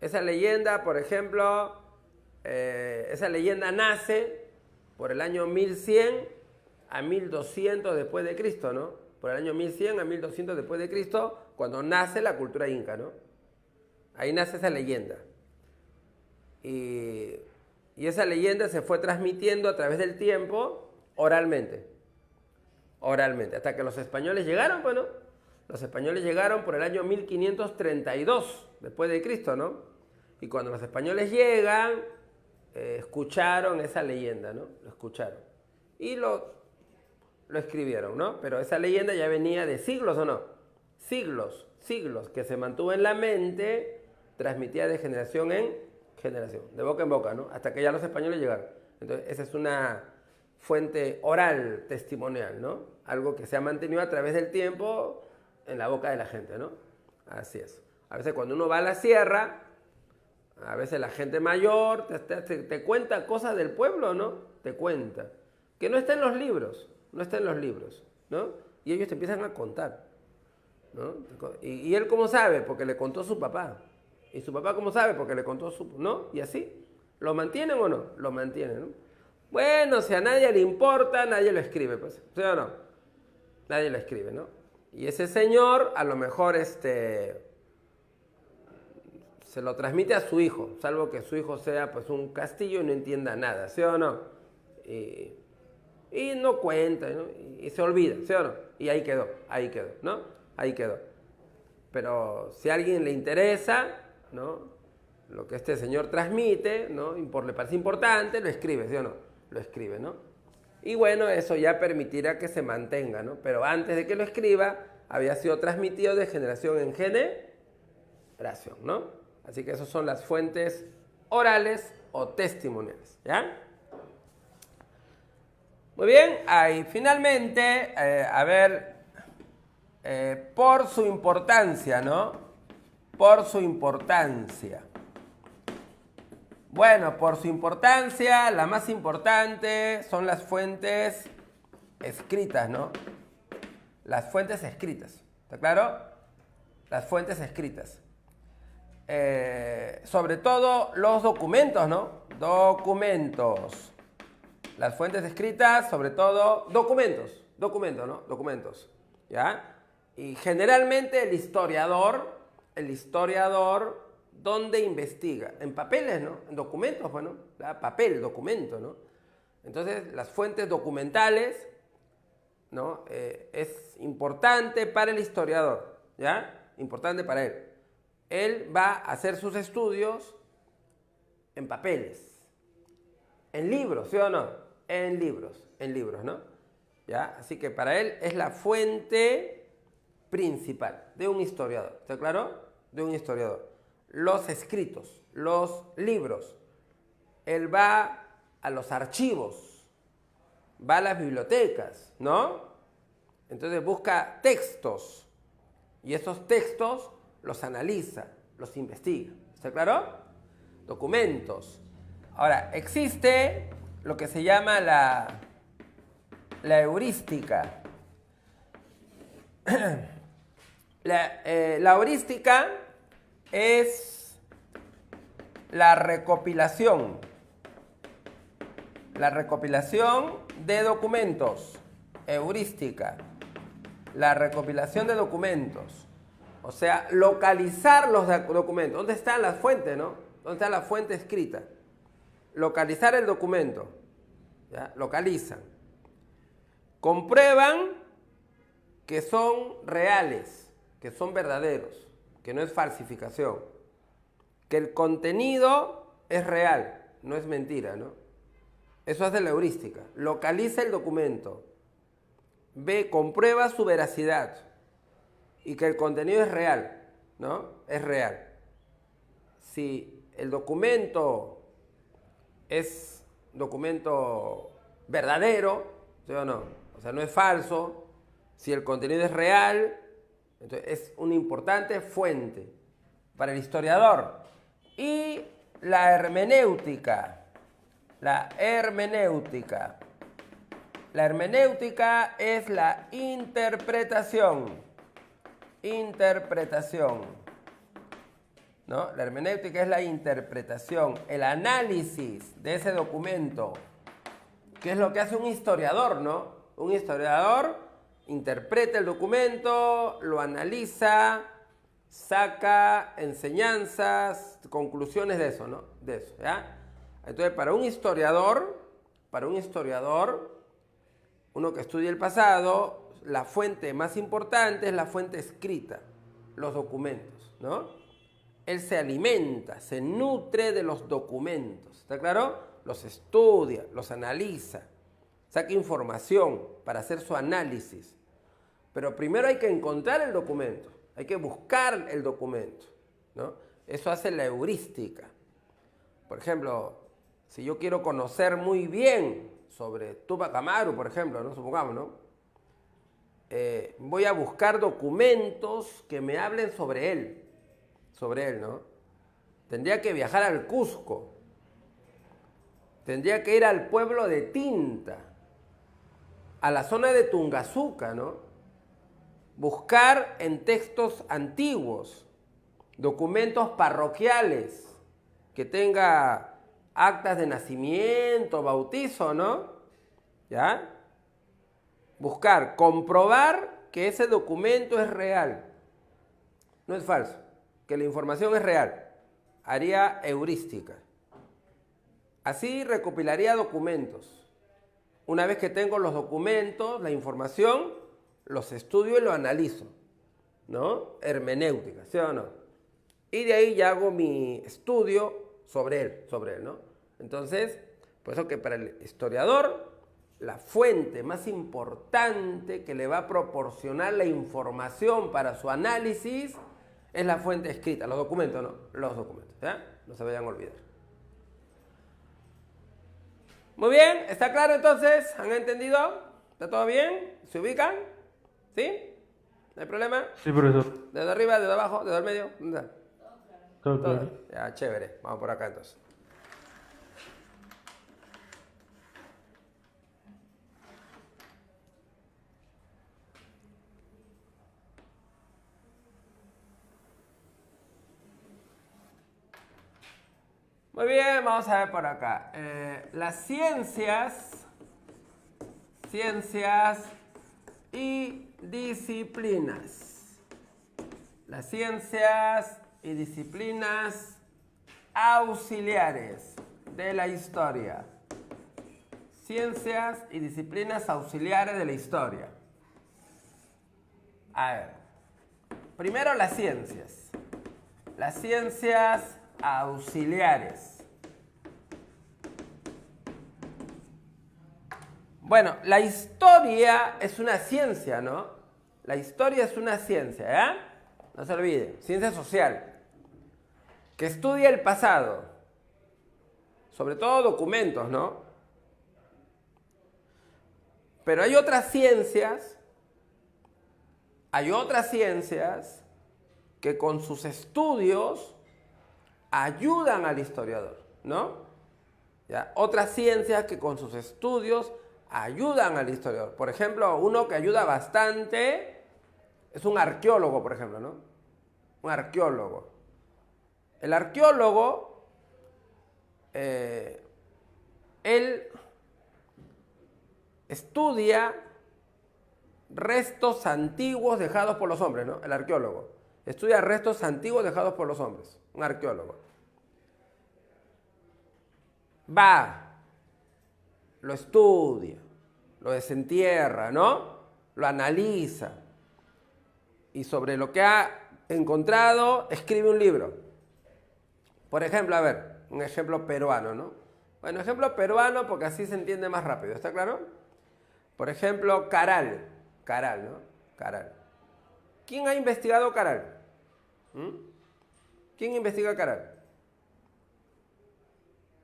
Esa leyenda, por ejemplo, esa leyenda nace por el año 1100 a 1200 después de Cristo, ¿no? Por el año 1100 a 1200 después de Cristo, cuando nace la cultura inca, ¿no? Ahí nace esa leyenda. Y esa leyenda se fue transmitiendo a través del tiempo oralmente. Oralmente, hasta que los españoles llegaron, bueno, los españoles llegaron por el año 1532 después de Cristo, ¿no? Y cuando los españoles llegan, escucharon esa leyenda, ¿no? Lo escucharon. Y lo escribieron, ¿no? Pero esa leyenda ya venía de siglos, ¿o no? Siglos, que se mantuvo en la mente, transmitida de generación en generación, de boca en boca, ¿no? Hasta que ya los españoles llegaron. Entonces, esa es una fuente oral, testimonial, ¿no? Algo que se ha mantenido a través del tiempo en la boca de la gente, ¿no? Así es. A veces cuando uno va a la sierra, a veces la gente mayor te cuenta cosas del pueblo, ¿no? Te cuenta. Que no está en los libros, ¿no? Y ellos te empiezan a contar, ¿no? Y él cómo sabe, porque le contó su papá. Y su papá cómo sabe, porque le contó su... ¿no? Y así. ¿Lo mantienen o no? Lo mantienen, ¿no? Bueno, si a nadie le importa, nadie lo escribe, pues. ¿Sí o no? Nadie lo escribe, ¿no? Y ese señor, a lo mejor, se lo transmite a su hijo, salvo que su hijo sea, pues, un castillo y no entienda nada, ¿sí o no? Y no cuenta, ¿no? Y se olvida, ¿sí o no? Y ahí quedó, ¿no? Ahí quedó. Pero si a alguien le interesa, ¿no? Lo que este señor transmite, ¿no? Le parece importante, lo escribe, ¿sí o no? Lo escribe, ¿no? Y bueno, eso ya permitirá que se mantenga, ¿no? Pero antes de que lo escriba, había sido transmitido de generación en generación, ¿no? Así que esas son las fuentes orales o testimoniales, ¿ya? Muy bien, ahí finalmente, por su importancia, ¿no? Por su importancia. Bueno, por su importancia, la más importante son las fuentes escritas, ¿no? Las fuentes escritas, ¿está claro? Las fuentes escritas. Sobre todo los documentos, ¿no? Documentos. Las fuentes escritas, sobre todo documentos, ¿no? Documentos, ¿ya? Y generalmente el historiador, ¿dónde investiga? En papeles, ¿no? En documentos, bueno, ¿verdad? Papel, documento, ¿no? Entonces, las fuentes documentales, ¿no? Es importante para el historiador, ¿ya? Importante para él. Él va a hacer sus estudios en papeles, en libros, ¿sí o no? En libros, ¿no? ¿Ya? Así que para él es la fuente principal de un historiador, ¿está claro? De un historiador. Los escritos, los libros. Él va a los archivos, va a las bibliotecas, ¿no? Entonces busca textos y esos textos los analiza, los investiga, ¿está claro? documentos. Ahora, existe lo que se llama la heurística. La heurística es la recopilación de documentos. Heurística, la recopilación de documentos. O sea, localizar los documentos. ¿Dónde están las fuentes, no? ¿Dónde está la fuente escrita? Localizar el documento. ¿Ya? Localizan. Comprueban que son reales, que son verdaderos, que no es falsificación, que el contenido es real, no es mentira, ¿no? Eso hace la heurística. Localiza el documento, comprueba su veracidad y que el contenido es real, ¿no? Es real. Si el documento es documento verdadero, ¿sí o no? O sea, no es falso. Si el contenido es real, entonces es una importante fuente para el historiador. Y la hermenéutica. La hermenéutica es la interpretación. ¿No? La hermenéutica es la interpretación, el análisis de ese documento. ¿Qué es lo que hace un historiador, no? Un historiador interpreta el documento, lo analiza, saca enseñanzas, conclusiones de eso, ¿no? De eso, ¿ya? Entonces, para un historiador, uno que estudia el pasado, la fuente más importante es la fuente escrita, los documentos, ¿no? Él se alimenta, se nutre de los documentos, ¿está claro? Los estudia, los analiza, saca información para hacer su análisis. Pero primero hay que encontrar el documento, hay que buscar el documento, ¿no? Eso hace la heurística. Por ejemplo, si yo quiero conocer muy bien sobre Túpac Amaru, por ejemplo, ¿no? Supongamos, ¿no? Voy a buscar documentos que me hablen sobre él, ¿no? Tendría que viajar al Cusco, tendría que ir al pueblo de Tinta, a la zona de Tungazuca, ¿no? Buscar en textos antiguos, documentos parroquiales, que tenga actas de nacimiento, bautizo, ¿no? ¿Ya? Buscar, comprobar que ese documento es real, no es falso, que la información es real. Haría heurística. Así recopilaría documentos. Una vez que tengo los documentos, la información, los estudio y lo analizo, ¿no? Hermenéutica, ¿sí o no? Y de ahí ya hago mi estudio sobre él, ¿no? Entonces, por eso que para el historiador, la fuente más importante que le va a proporcionar la información para su análisis es la fuente escrita, los documentos, ¿no? Los documentos, ¿ya? No se vayan a olvidar. Muy bien, ¿está claro entonces? ¿Han entendido? ¿Está todo bien? ¿Se ubican? ¿Sí? ¿No hay problema? Sí, profesor. ¿Dedo arriba, dedo abajo, dedo al medio? ¿Dónde está? Todo claro. Ya, chévere. Vamos por acá entonces. Muy bien, vamos a ver por acá. Las ciencias y disciplinas. Las ciencias y disciplinas auxiliares de la historia. Ciencias y disciplinas auxiliares de la historia. A ver. Primero las ciencias. Las ciencias auxiliares. Bueno, la historia es una ciencia, ¿no? La historia es una ciencia, ¿eh? No se olviden, ciencia social, que estudia el pasado, sobre todo documentos, ¿no? Pero hay otras ciencias que con sus estudios ayudan al historiador, ¿no? ¿Ya? Otras ciencias que con sus estudios ayudan al historiador. Por ejemplo, uno que ayuda bastante es un arqueólogo, por ejemplo, ¿no? Un arqueólogo. El arqueólogo, él estudia restos antiguos dejados por los hombres, ¿no? El arqueólogo estudia restos antiguos dejados por los hombres, un arqueólogo. Va, lo estudia, lo desentierra, ¿no? Lo analiza y sobre lo que ha encontrado escribe un libro. Por ejemplo, a ver, un ejemplo peruano, ¿no? Bueno, ejemplo peruano porque así se entiende más rápido, ¿está claro? Por ejemplo, Caral, ¿no? Caral. ¿Quién ha investigado Caral? ¿Quién investiga Caral?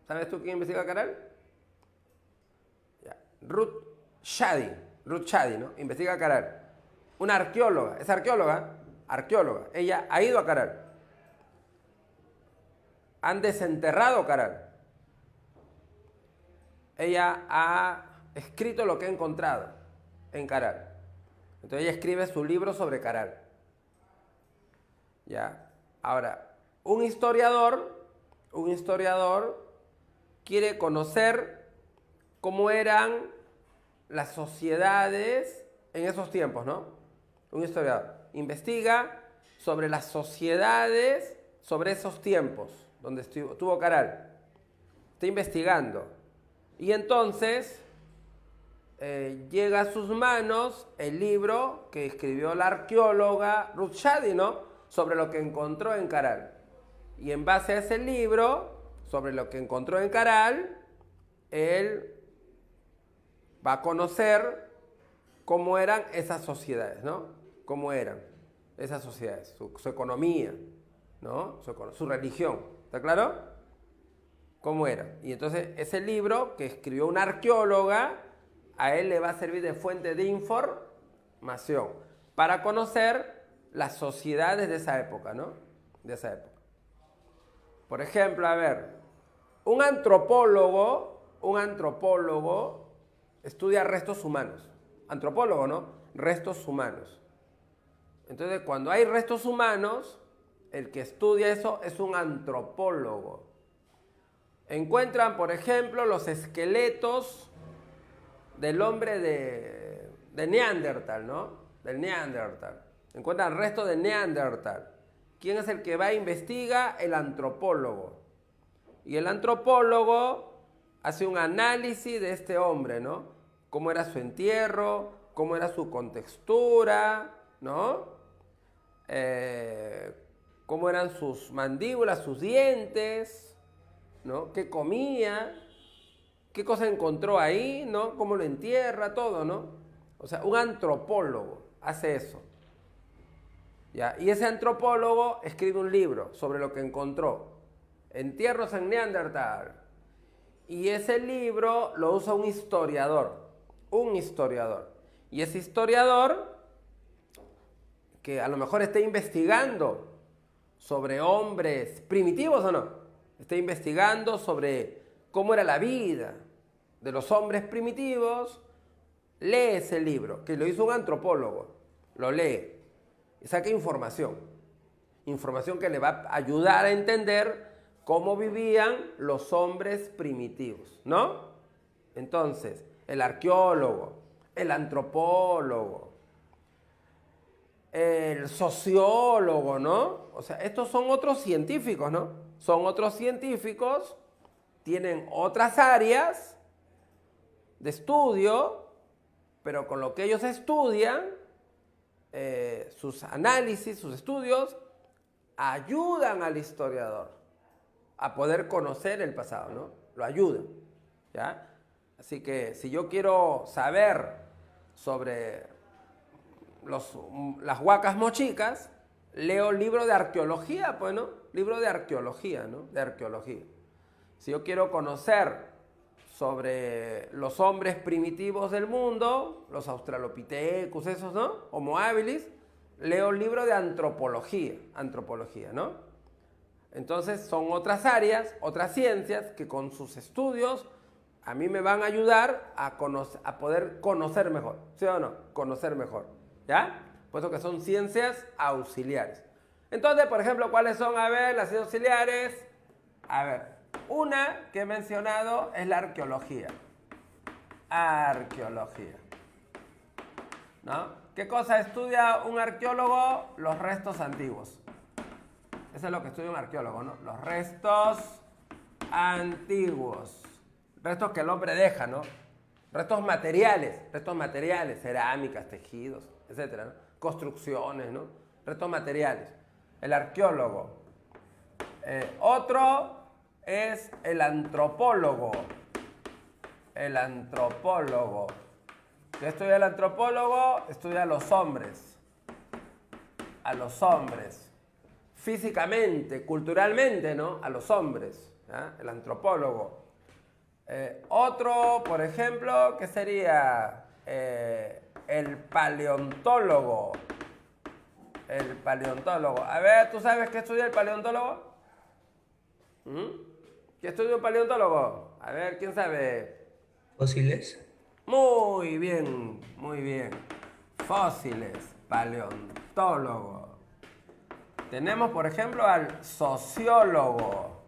¿Sabes tú quién investiga Caral? Ya. Ruth Shadi, ¿no? Investiga Caral. Una arqueóloga, es arqueóloga. Ella ha ido a Caral. Han desenterrado Caral. Ella ha escrito lo que ha encontrado en Caral. Entonces ella escribe su libro sobre Caral. ¿Ya? Ahora, un historiador quiere conocer cómo eran las sociedades en esos tiempos, ¿no? Un historiador investiga sobre las sociedades, sobre esos tiempos, donde estuvo Caral. Está investigando. Y entonces llega a sus manos el libro que escribió la arqueóloga Ruth Shadi, ¿no? Sobre lo que encontró en Caral. Y en base a ese libro, sobre lo que encontró en Caral, él va a conocer cómo eran esas sociedades, ¿no? Cómo eran esas sociedades, su economía, ¿no? Su religión, ¿está claro? Cómo eran. Y entonces ese libro que escribió una arqueóloga, a él le va a servir de fuente de información para conocer las sociedades de esa época, ¿no? De esa época. Por ejemplo, a ver, un antropólogo estudia restos humanos. Antropólogo, ¿no? Restos humanos. Entonces, cuando hay restos humanos, el que estudia eso es un antropólogo. Encuentran, por ejemplo, los esqueletos del hombre de Neandertal, ¿no? Del Neandertal. Encuentran restos de Neandertal. ¿Quién es el que va e investiga? El antropólogo. Y el antropólogo hace un análisis de este hombre, ¿no? Cómo era su entierro, cómo era su contextura, ¿no? Cómo eran sus mandíbulas, sus dientes, ¿no? Qué comía, qué cosa encontró ahí, ¿no? Cómo lo entierra, todo, ¿no? O sea, un antropólogo hace eso. ¿Ya? Y ese antropólogo escribe un libro sobre lo que encontró. Entierros en Neandertal. Y ese libro lo usa un historiador. Y ese historiador, que a lo mejor esté investigando sobre hombres primitivos o no, está investigando sobre cómo era la vida de los hombres primitivos, lee ese libro, que lo hizo un antropólogo, lo lee y saca información que le va a ayudar a entender cómo vivían los hombres primitivos, ¿no? Entonces, el arqueólogo, el antropólogo, el sociólogo, ¿no? O sea, estos son otros científicos, ¿no? Son otros científicos, tienen otras áreas de estudio, pero con lo que ellos estudian, sus análisis, sus estudios, ayudan al historiador a poder conocer el pasado, ¿no? Lo ayudan, ¿ya? Así que si yo quiero saber sobre las huacas mochicas, leo libro de arqueología, pues, ¿no? Libro de arqueología, ¿no? De arqueología. Si yo quiero conocer sobre los hombres primitivos del mundo, los australopithecus, esos, ¿no? Homo habilis, leo libro de antropología, ¿no? Entonces son otras áreas, otras ciencias que con sus estudios a mí me van a ayudar a poder conocer mejor. ¿Sí o no? Conocer mejor. ¿Ya? Por eso que son ciencias auxiliares. Entonces, por ejemplo, ¿cuáles son? A ver, las ciencias auxiliares. A ver, una que he mencionado es la arqueología. Arqueología. ¿No? ¿Qué cosa estudia un arqueólogo? Los restos antiguos. Eso es lo que estudia un arqueólogo, ¿no? Los restos antiguos. Restos que el hombre deja, ¿no? Restos materiales, cerámicas, tejidos, etcétera, ¿no? Construcciones, ¿no? Restos materiales. El arqueólogo. Otro es el antropólogo. El antropólogo. ¿Qué estudia el antropólogo? Estudia a los hombres. A los hombres. Físicamente, culturalmente, ¿no? A los hombres. ¿Ya? El antropólogo. Otro, por ejemplo, que sería el paleontólogo. El paleontólogo. A ver, ¿tú sabes qué estudia el paleontólogo? ¿Qué estudia un paleontólogo? A ver, ¿quién sabe? Fósiles. Muy bien, muy bien. Fósiles, paleontólogo. Tenemos, por ejemplo, al sociólogo.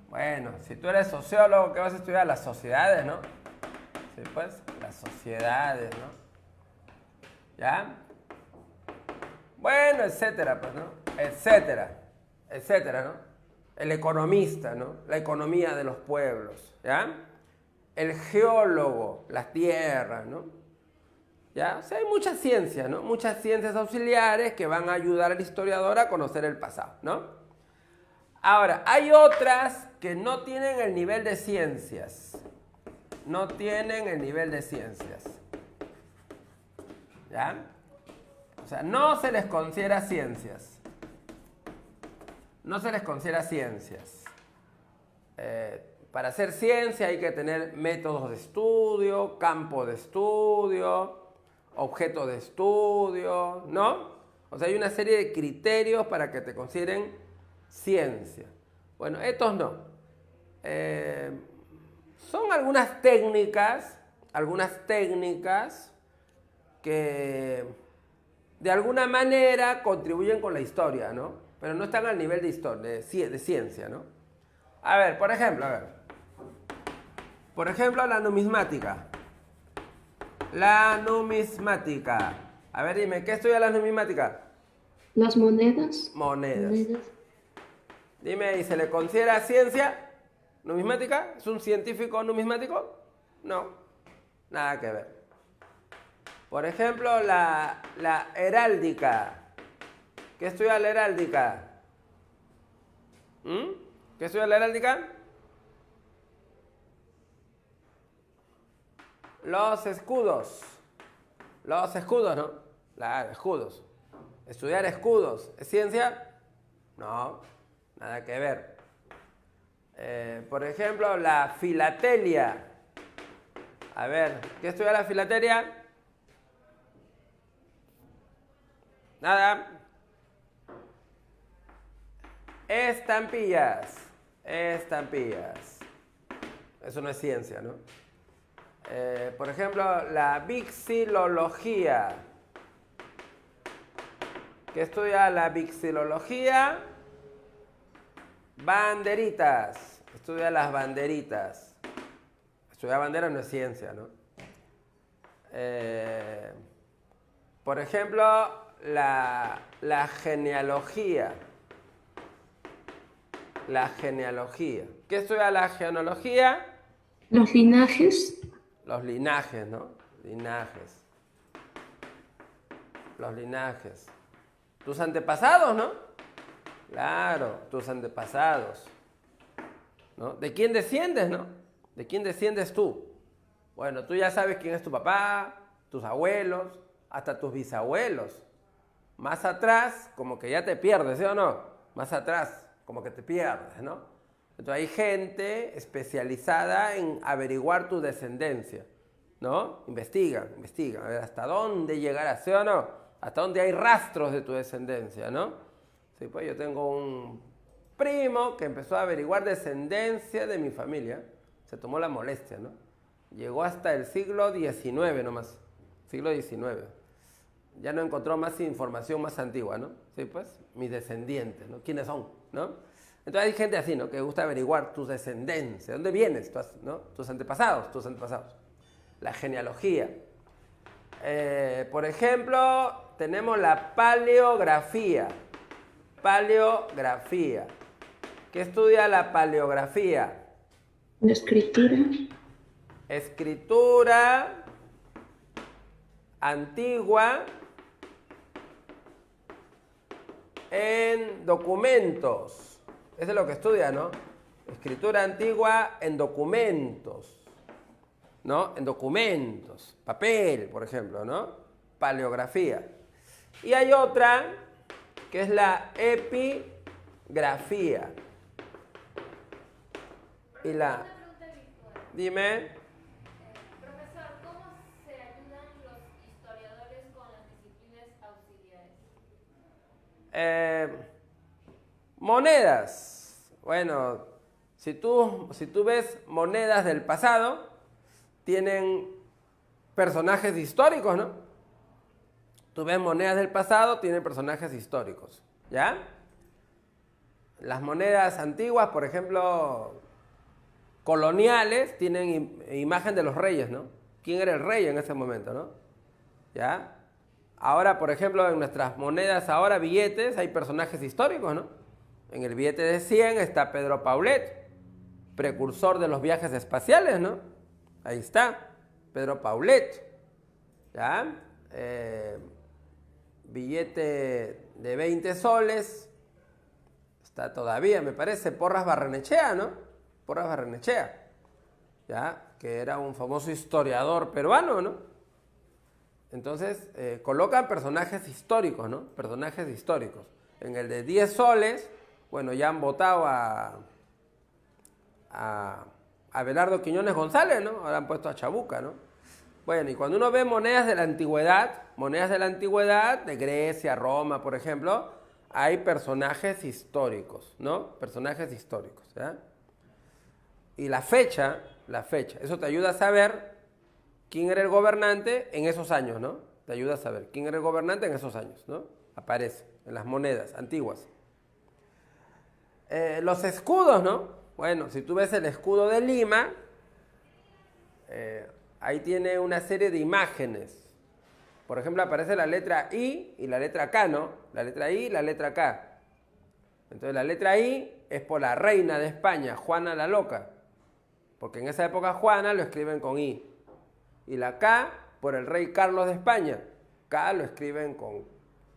Bueno, si tú eres sociólogo, ¿qué vas a estudiar? Las sociedades, ¿no? Sí, pues, las sociedades, ¿no? ¿Ya? Bueno, etcétera, pues, ¿no? Etcétera, etcétera, ¿no? El economista, ¿no? La economía de los pueblos, ¿ya? El geólogo, las tierras, ¿no? ¿Ya? O sea, hay muchas ciencias, ¿no? Muchas ciencias auxiliares que van a ayudar al historiador a conocer el pasado, ¿no? Ahora, hay otras que no tienen el nivel de ciencias. No tienen el nivel de ciencias. ¿Ya? O sea, no se les considera ciencias. No se les considera ciencias. Para hacer ciencia hay que tener métodos de estudio, campo de estudio, objeto de estudio, ¿no? O sea, hay una serie de criterios para que te consideren ciencia. Bueno, estos no. Son algunas técnicas que de alguna manera contribuyen con la historia, ¿no? Pero no están al nivel de historia, de ciencia, ¿no? A ver, por ejemplo, la numismática. La numismática. A ver, dime, ¿qué estudia la numismática? Las monedas. Monedas. Dime, ¿y se le considera ciencia numismática? ¿Es un científico numismático? No, nada que ver. Por ejemplo, la heráldica. ¿Qué estudia la heráldica? ¿Qué estudia la heráldica? Los escudos. Los escudos, ¿no? Claro, escudos. Estudiar escudos. ¿Es ciencia? No, nada que ver. Por ejemplo, la filatelia. A ver, ¿qué estudia la filatelia? Nada. Estampillas. Estampillas. Eso no es ciencia, ¿no? Por ejemplo, la vixilología. ¿Qué estudia la vixilología? Banderitas. Estudia las banderitas. Estudiar banderas no es ciencia, ¿no? Por ejemplo, la genealogía. La genealogía. ¿Qué estudia la genealogía? Los linajes. Los linajes, ¿no? Linajes. Los linajes. Tus antepasados, ¿no? Claro, tus antepasados. ¿No? ¿De quién desciendes, no? ¿De quién desciendes tú? Bueno, tú ya sabes quién es tu papá, tus abuelos, hasta tus bisabuelos. Más atrás, como que ya te pierdes, ¿sí o no? Más atrás, como que te pierdes, ¿no? Entonces hay gente especializada en averiguar tu descendencia, ¿no? Investiga, a ver hasta dónde llegarás, ¿sí o no? Hasta dónde hay rastros de tu descendencia, ¿no? Sí, pues yo tengo un primo que empezó a averiguar descendencia de mi familia. Se tomó la molestia, ¿no? Llegó hasta el siglo XIX nomás. Siglo XIX. Ya no encontró más información más antigua, ¿no? Sí, pues, mis descendientes, ¿no? ¿Quiénes son? ¿No? Entonces hay gente así, ¿no? Que gusta averiguar tus descendencias. ¿De dónde vienes? ¿No? Tus antepasados, tus antepasados. La genealogía. Por ejemplo, tenemos la paleografía. Paleografía. ¿Qué estudia la paleografía? La escritura. Escritura antigua en documentos. Eso es lo que estudia, ¿no? Escritura antigua en documentos. ¿No? En documentos. Papel, por ejemplo, ¿no? Paleografía. Y hay otra que es la epigrafía. Y la... Dime. Profesor, ¿cómo se ayudan los historiadores con las disciplinas auxiliares? Monedas. Bueno, si tú ves monedas del pasado, tienen personajes históricos, ¿no? Tú ves monedas del pasado, tienen personajes históricos, ¿ya? Las monedas antiguas, por ejemplo, coloniales, tienen imagen de los reyes, ¿no? ¿Quién era el rey en ese momento, no? ¿Ya? Ahora, por ejemplo, en nuestras monedas, ahora billetes, hay personajes históricos, ¿no? En el billete de 100 está Pedro Paulet, precursor de los viajes espaciales, ¿no? Ahí está, Pedro Paulet, ¿ya? Billete de 20 soles, está todavía, me parece, Porras Barrenechea, ¿no? Porras Barrenechea, ¿ya? Que era un famoso historiador peruano, ¿no? Entonces, colocan personajes históricos, ¿no? Personajes históricos. En el de 10 soles, bueno, ya han votado a Abelardo Quiñones González, ¿no? Ahora han puesto a Chabuca, ¿no? Bueno, y cuando uno ve monedas de la antigüedad, de Grecia, Roma, por ejemplo, hay personajes históricos, ¿no? Personajes históricos, ¿ya? Y la fecha, eso te ayuda a saber quién era el gobernante en esos años, ¿no? Te ayuda a saber quién era el gobernante en esos años, ¿no? Aparece en las monedas antiguas. Los escudos, ¿no? Bueno, si tú ves el escudo de Lima, ahí tiene una serie de imágenes. Por ejemplo, aparece la letra I y la letra K, ¿no? La letra I y la letra K. Entonces la letra I es por la reina de España, Juana la Loca. Porque en esa época Juana lo escriben con I. Y la K por el rey Carlos de España. K lo escriben con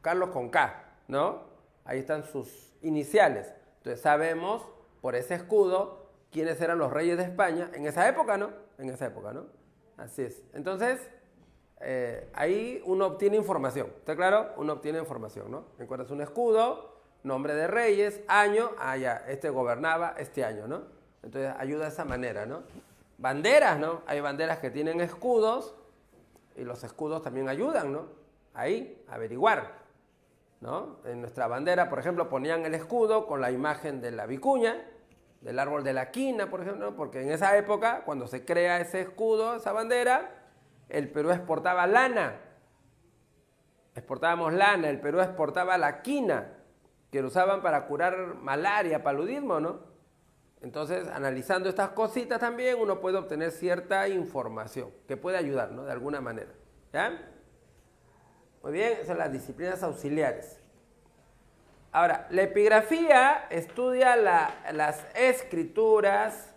Carlos con K, ¿no? Ahí están sus iniciales. Entonces sabemos por ese escudo quiénes eran los reyes de España en esa época, ¿no? En esa época, ¿no? Así es. Entonces, ahí uno obtiene información. ¿Está claro? Uno obtiene información, ¿no? Encuentras un escudo, nombre de reyes, año, ya, este gobernaba este año, ¿no? Entonces ayuda de esa manera, ¿no? Banderas, ¿no? Hay banderas que tienen escudos y los escudos también ayudan, ¿no? Ahí, averiguar, ¿no? En nuestra bandera, por ejemplo, ponían el escudo con la imagen de la vicuña, del árbol de la quina, por ejemplo, porque en esa época, cuando se crea ese escudo, esa bandera, el Perú exportaba lana. Exportábamos lana, el Perú exportaba la quina, que lo usaban para curar malaria, paludismo, ¿no? Entonces, analizando estas cositas también, uno puede obtener cierta información que puede ayudar, ¿no? De alguna manera, ¿ya? Muy bien, esas son las disciplinas auxiliares. Ahora, la epigrafía estudia las escrituras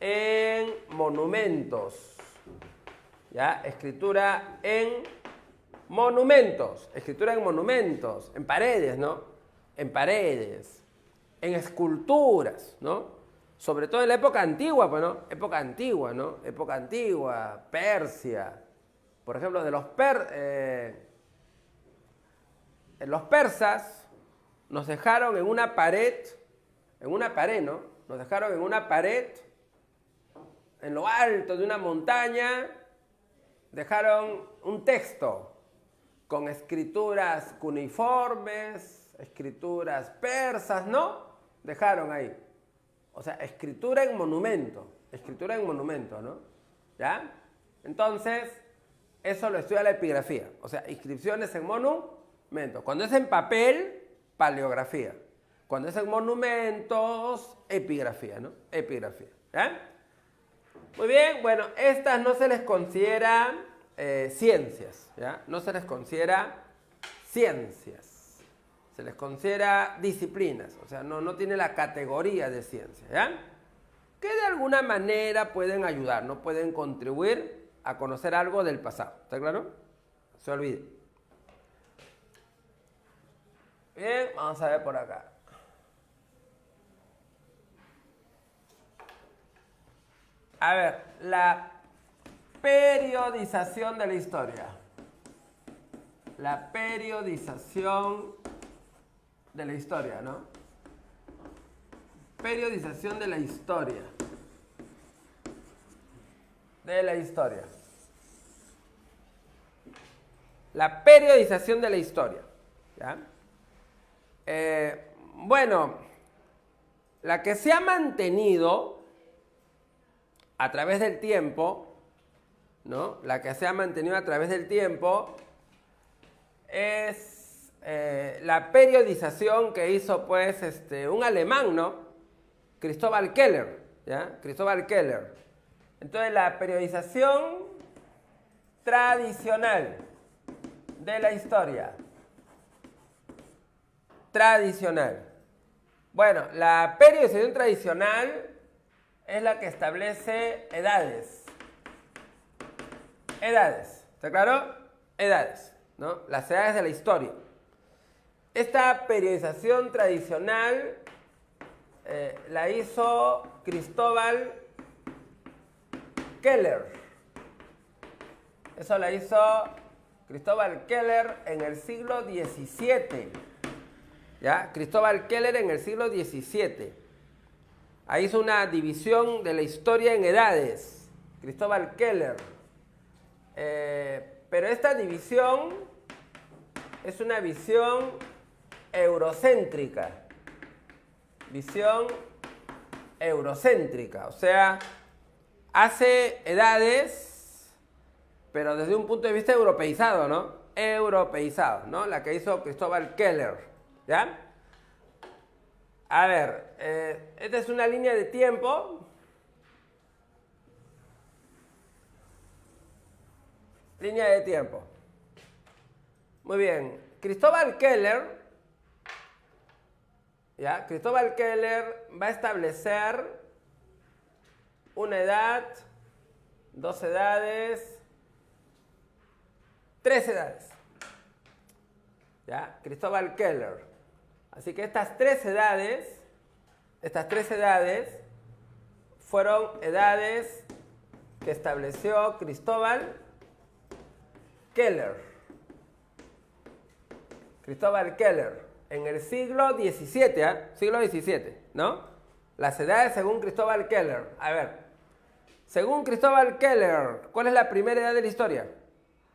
en monumentos, ¿ya? Escritura en monumentos, en paredes, ¿no? En paredes, en esculturas, ¿no? Sobre todo en la época antigua, pues, ¿no? Época antigua, Persia. Por ejemplo, de los persas nos dejaron en una pared, ¿no? Nos dejaron en una pared, en lo alto de una montaña, dejaron un texto con escrituras cuneiformes, escrituras persas, ¿no? Dejaron ahí. O sea, escritura en monumento, ¿no? ¿Ya? Entonces, eso lo estudia la epigrafía. O sea, inscripciones en monumento. Cuando es en papel, paleografía. Cuando es en monumentos, epigrafía, ¿no? Epigrafía. ¿Ya? Muy bien, bueno, estas no se les considera ciencias, ¿ya? No se les considera ciencias. Se les considera disciplinas, o sea, no tiene la categoría de ciencia, ¿ya? Que de alguna manera pueden ayudar, no pueden contribuir a conocer algo del pasado. ¿Está claro? No se olvide. Bien, vamos a ver por acá. A ver, la periodización de la historia. La periodización de la historia, ¿no? Periodización de la historia. De la historia. La periodización de la historia. ¿Ya? Bueno, la que se ha mantenido a través del tiempo, ¿no? La que se ha mantenido a través del tiempo es la periodización que hizo, pues, un alemán, ¿no? Cristóbal Keller, ¿ya? Cristóbal Keller. Entonces, la periodización tradicional de la historia. Tradicional. Bueno, la periodización tradicional es la que establece edades. Edades. ¿Está claro? Edades, ¿no? Las edades de la historia. Esta periodización tradicional la hizo Cristóbal Keller. Eso la hizo Cristóbal Keller en el siglo XVII. ¿Ya? Cristóbal Keller en el siglo XVII. Ahí hizo una división de la historia en edades. Cristóbal Keller. Pero esta división es una visión eurocéntrica. Visión eurocéntrica. O sea, hace edades, pero desde un punto de vista europeizado, ¿no? Europeizado, ¿no? La que hizo Cristóbal Keller. ¿Ya? A ver, esta es una línea de tiempo. Línea de tiempo. Muy bien. Cristóbal Keller, ¿ya? Cristóbal Keller va a establecer una edad, dos edades, tres edades. ¿Ya? Cristóbal Keller. Así que estas tres edades fueron edades que estableció Cristóbal Keller. Cristóbal Keller, en el siglo XVII, ¿eh? Siglo XVII, ¿no? Las edades según Cristóbal Keller. A ver, según Cristóbal Keller, ¿cuál es la primera edad de la historia?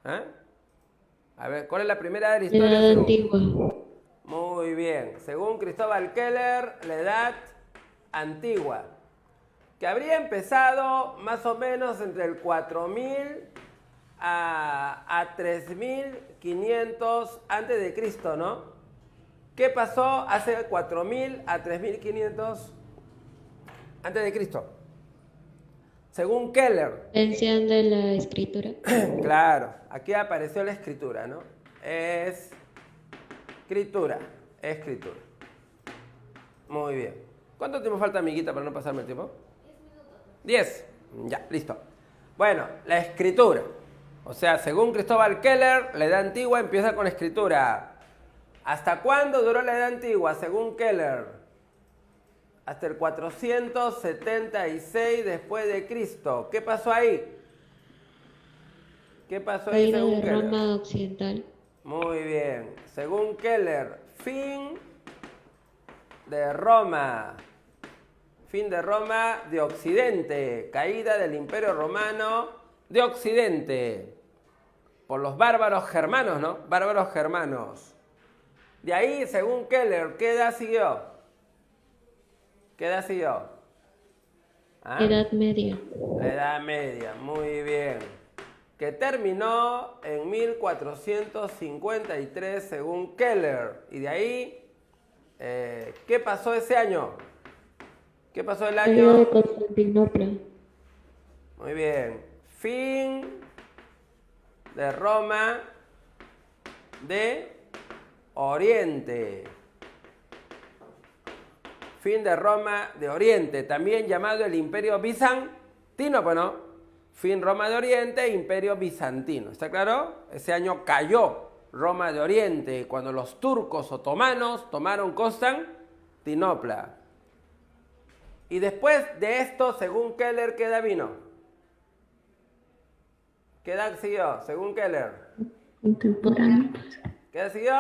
¿Eh? A ver, ¿cuál es la primera edad de la historia? La edad antigua. Muy bien. Según Cristóbal Keller, la edad antigua, que habría empezado más o menos entre el 4000 a 3500 antes de Cristo, ¿no? ¿Qué pasó hace 4000 a 3500 antes de Cristo? Según Keller. Invención de la escritura. Claro, aquí apareció la escritura, ¿no? Escritura. Muy bien. ¿Cuánto tiempo falta, amiguita, para no pasarme el tiempo? 10 minutos. Ya, listo. Bueno, la escritura. O sea, según Cristóbal Keller, la edad antigua empieza con escritura. ¿Hasta cuándo duró la edad antigua? Según Keller, hasta el 476 después de Cristo. ¿Qué pasó ahí? ¿Qué pasó ahí Reino según de Keller? Roma occidental. Muy bien. Según Keller, fin de Roma. Fin de Roma de Occidente. Caída del Imperio Romano de Occidente. por los bárbaros germanos, ¿no? Bárbaros germanos. De ahí, según Keller, ¿qué edad siguió? ¿Qué edad siguió? ¿Ah? Edad Media. La Edad Media, muy bien. Que terminó en 1453 según Keller. Y de ahí, ¿qué pasó ese año? ¿Qué pasó el Caída de año? Constantinopla. Muy bien. Fin de Roma de Oriente. Fin de Roma de Oriente, también llamado el Imperio Bizantino, pues no. Fin Roma de Oriente, Imperio Bizantino. ¿Está claro? Ese año cayó Roma de Oriente cuando los turcos otomanos tomaron Constantinopla. Y después de esto, según Keller, ¿qué edad vino? ¿Qué edad siguió? Según Keller. Contemporánea. ¿Qué edad siguió?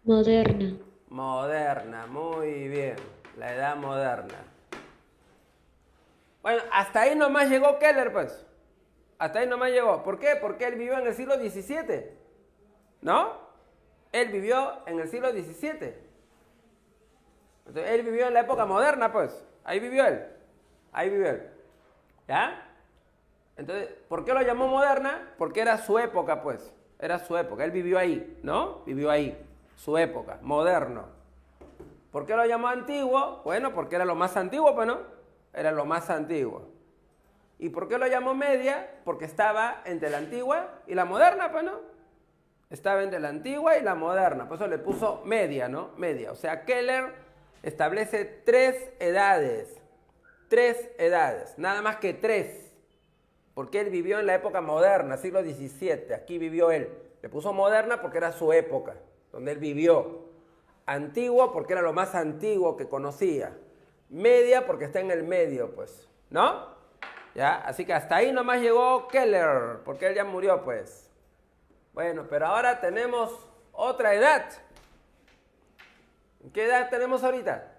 Moderna. Moderna, muy bien. La edad moderna. Bueno, hasta ahí nomás llegó Keller, pues. Hasta ahí nomás llegó. ¿Por qué? Porque él vivió en el siglo XVII. ¿No? Él vivió en el siglo XVII. Entonces, él vivió en la época moderna, pues. Ahí vivió él. Ahí vivió él. ¿Ya? Entonces, ¿por qué lo llamó moderna? Porque era su época, pues. Era su época. Él vivió ahí, ¿no? Vivió ahí. Su época. Moderno. ¿Por qué lo llamó antiguo? Bueno, porque era lo más antiguo, pues, ¿no? Era lo más antiguo. ¿Y por qué lo llamó media? Porque estaba entre la antigua y la moderna, pues, ¿no? Estaba entre la antigua y la moderna. Por eso le puso media, ¿no? Media. O sea, Keller establece 3 edades. 3 edades. Nada más que 3. Porque él vivió en la época moderna, siglo XVII. Aquí vivió él. Le puso moderna porque era su época, donde él vivió. Antiguo porque era lo más antiguo que conocía. Media porque está en el medio, pues. ¿No? ¿Ya? Así que hasta ahí nomás llegó Keller, porque él ya murió, pues. Bueno, pero ahora tenemos otra edad. ¿Qué edad tenemos ahorita?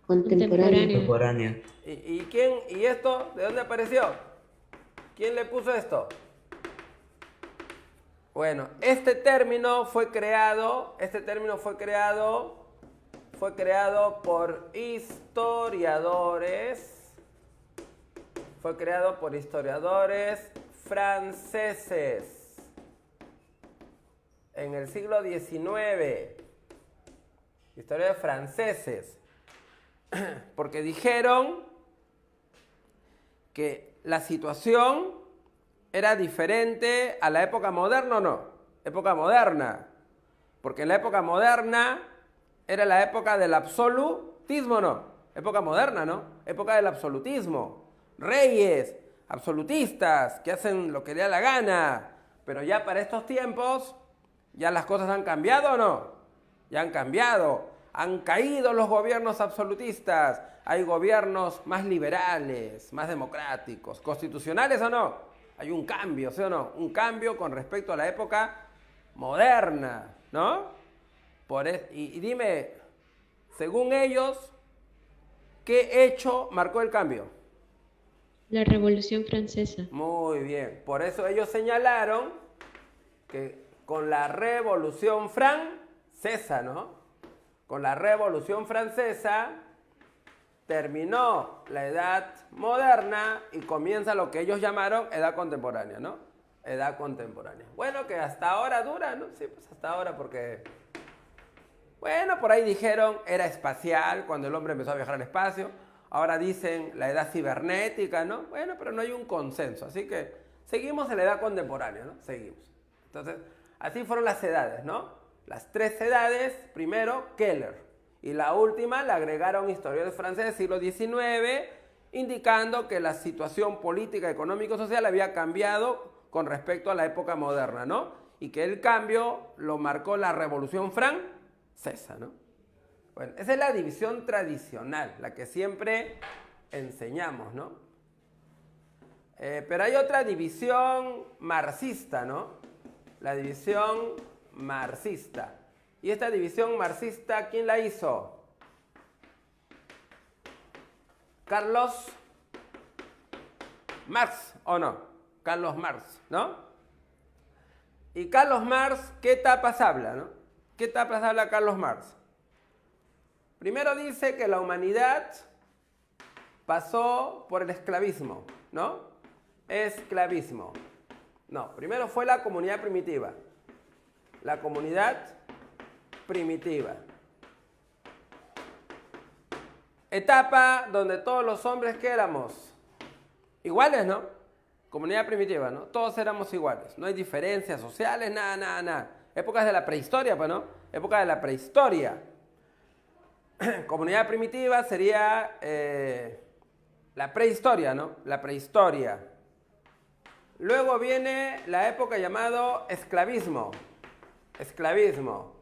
Contemporánea. Contemporánea. ¿Y quién? ¿Y esto? ¿De dónde apareció? ¿Quién le puso esto? Bueno, este término fue creado por historiadores. Fue creado por historiadores franceses en el siglo XIX. Historiadores franceses. Porque dijeron que la situación era diferente a la época moderna, ¿o no? Época moderna. Porque en la época moderna era la época del absolutismo, ¿no? Época moderna, ¿no? Época del absolutismo. Reyes, absolutistas, que hacen lo que les da la gana. Pero ya para estos tiempos, ¿ya las cosas han cambiado o no? Ya han cambiado. Han caído los gobiernos absolutistas. Hay gobiernos más liberales, más democráticos, constitucionales o no. Hay un cambio, ¿sí o no? Un cambio con respecto a la época moderna, ¿no? Y dime, según ellos, ¿qué hecho marcó el cambio? La Revolución Francesa. Muy bien. Por eso ellos señalaron que con la Revolución Francesa, ¿no? Con la Revolución Francesa terminó la edad moderna y comienza lo que ellos llamaron edad contemporánea, ¿no? Edad contemporánea. Bueno, que hasta ahora dura, ¿no? Sí, pues hasta ahora porque... Bueno, por ahí dijeron era espacial cuando el hombre empezó a viajar al espacio. Ahora dicen la edad cibernética, ¿no? Bueno, pero no hay un consenso. Así que seguimos en la edad contemporánea, ¿no? Seguimos. Entonces, así fueron las edades, ¿no? Las 3 edades, primero Keller. Y la última la agregaron historiadores franceses del siglo XIX, indicando que la situación política, económica y social había cambiado con respecto a la época moderna, ¿no? Y que el cambio lo marcó la Revolución Francesa, ¿no? Bueno, esa es la división tradicional, la que siempre enseñamos, ¿no? Pero hay otra división marxista, ¿no? La división marxista. ¿Y esta división marxista quién la hizo? Carlos Marx, ¿o no? Carlos Marx, ¿no? Y Carlos Marx, ¿qué etapas habla, no? ¿Qué etapas habla Carlos Marx? Primero dice que la humanidad pasó por el esclavismo, ¿no? Esclavismo. No, primero fue la comunidad primitiva. La comunidad primitiva. Etapa donde todos los hombres, ¿qué éramos? Iguales, ¿no? Comunidad primitiva, ¿no? Todos éramos iguales. No hay diferencias sociales, nada, nada, nada. Épocas de la prehistoria, pues, ¿no? Época de la prehistoria. Comunidad primitiva sería la prehistoria, ¿no? La prehistoria. Luego viene la época llamado esclavismo. Esclavismo.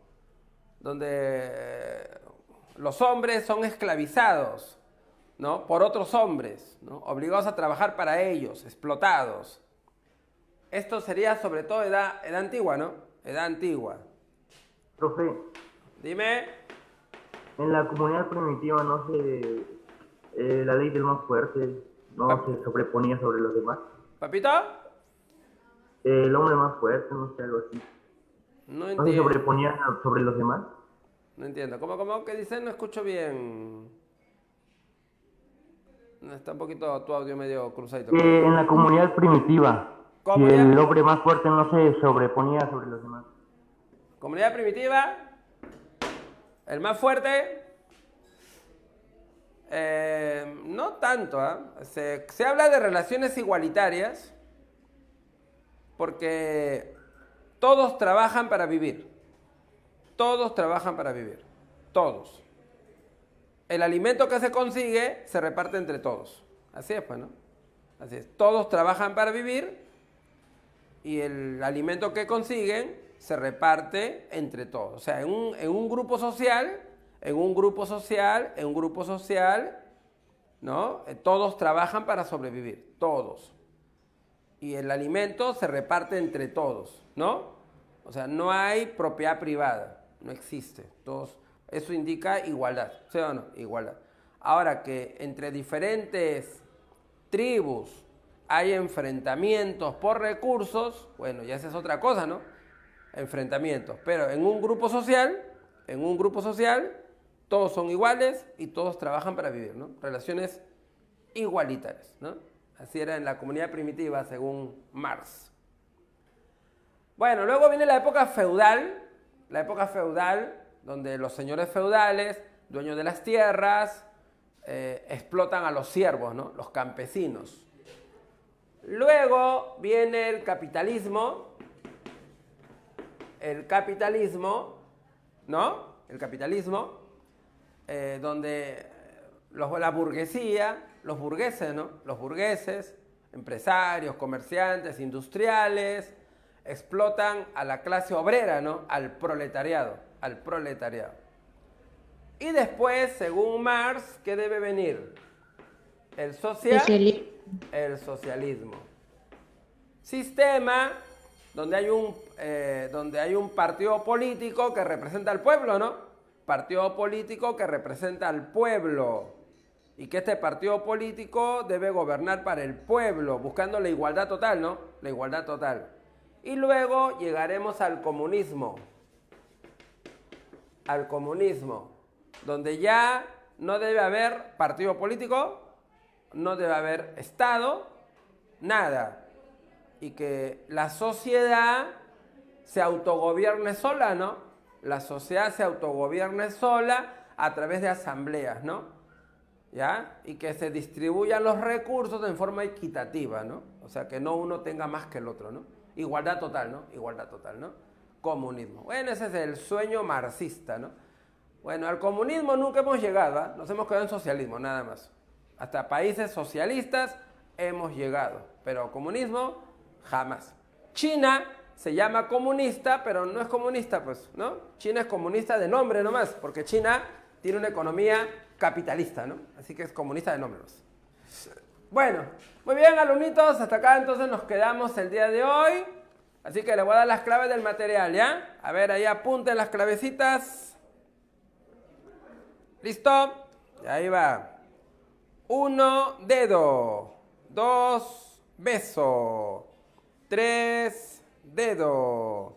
Donde los hombres son esclavizados, ¿no? Por otros hombres, ¿no? Obligados a trabajar para ellos, explotados. Esto sería sobre todo edad antigua, ¿no? Edad antigua. Profe, Dime. en la comunidad primitiva no se... la ley del más fuerte no se sobreponía sobre los demás. ¿Papito? El hombre más fuerte, no sé, algo así. No ¿No se entiendo. sobreponía sobre los demás? No entiendo. ¿Cómo que dicen? No escucho bien. No, está un poquito tu audio medio cruzadito. En la comunidad primitiva, ¿Cómo si ya? el hombre más fuerte no se sobreponía sobre los demás. Comunidad primitiva. El más fuerte. No tanto, ¿ah? Se habla de relaciones igualitarias porque todos trabajan para vivir. Todos trabajan para vivir. Todos. El alimento que se consigue se reparte entre todos. Así es, pues, ¿no? Así es. Todos trabajan para vivir y el alimento que consiguen se reparte entre todos. O sea, en un grupo social, ¿no? Todos trabajan para sobrevivir, todos. Y el alimento se reparte entre todos, ¿no? O sea, no hay propiedad privada, no existe. Todos, eso indica igualdad, ¿sí o no? Igualdad. Ahora que entre diferentes tribus hay enfrentamientos por recursos, bueno, ya esa es otra cosa, ¿no? Enfrentamientos. Pero en un grupo social, todos son iguales y todos trabajan para vivir, ¿no? Relaciones igualitarias, ¿no? Así era en la comunidad primitiva, según Marx. Bueno, luego viene la época feudal, donde los señores feudales, dueños de las tierras, explotan a los siervos, ¿no? Los campesinos. Luego viene el capitalismo, ¿no? El capitalismo, donde la burguesía, los burgueses, ¿no? Los burgueses, empresarios, comerciantes, industriales, explotan a la clase obrera, ¿no? Al proletariado. Y después, según Marx, ¿qué debe venir? El socialismo. Sistema donde hay un partido político que representa al pueblo, ¿no? Partido político que representa al pueblo. Y que este partido político debe gobernar para el pueblo, buscando la igualdad total, ¿no? La igualdad total. Y luego llegaremos al comunismo. Al comunismo, donde ya no debe haber partido político, no debe haber Estado, nada. Y que la sociedad se autogobierne sola, ¿no? La sociedad se autogobierne sola a través de asambleas, ¿no? ¿Ya? Y que se distribuyan los recursos en forma equitativa, ¿no? O sea, que no uno tenga más que el otro, ¿no? Igualdad total, ¿no? Igualdad total, ¿no? Comunismo. Bueno, ese es el sueño marxista, ¿no? Bueno, al comunismo nunca hemos llegado, ¿eh? Nos hemos quedado en socialismo, nada más. Hasta países socialistas hemos llegado, pero comunismo, jamás. China se llama comunista, pero no es comunista, pues, ¿no? China es comunista de nombre nomás, porque China tiene una economía capitalista, ¿no? Así que es comunista de nombre. Bueno, muy bien, alumnitos, hasta acá entonces nos quedamos el día de hoy. Así que les voy a dar las claves del material, ¿ya? A ver, ahí apunten las clavecitas. ¿Listo? Y ahí va. 1, dedo. 2, beso. 3, dedo.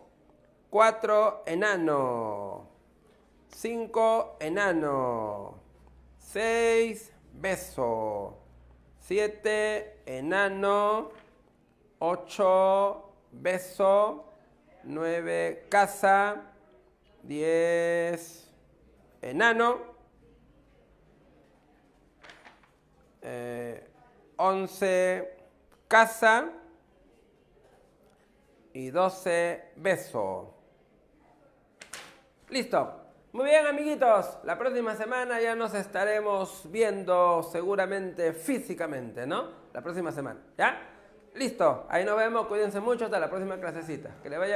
4, enano. 5, enano. 6, beso. 7, enano. 8, beso. 9, casa. 10, enano. 11, casa. Y 12, beso. Listo. Muy bien, amiguitos. La próxima semana ya nos estaremos viendo seguramente físicamente, ¿no? La próxima semana. ¿Ya? Listo. Ahí nos vemos. Cuídense mucho. Hasta la próxima clasecita. Que le vaya bien.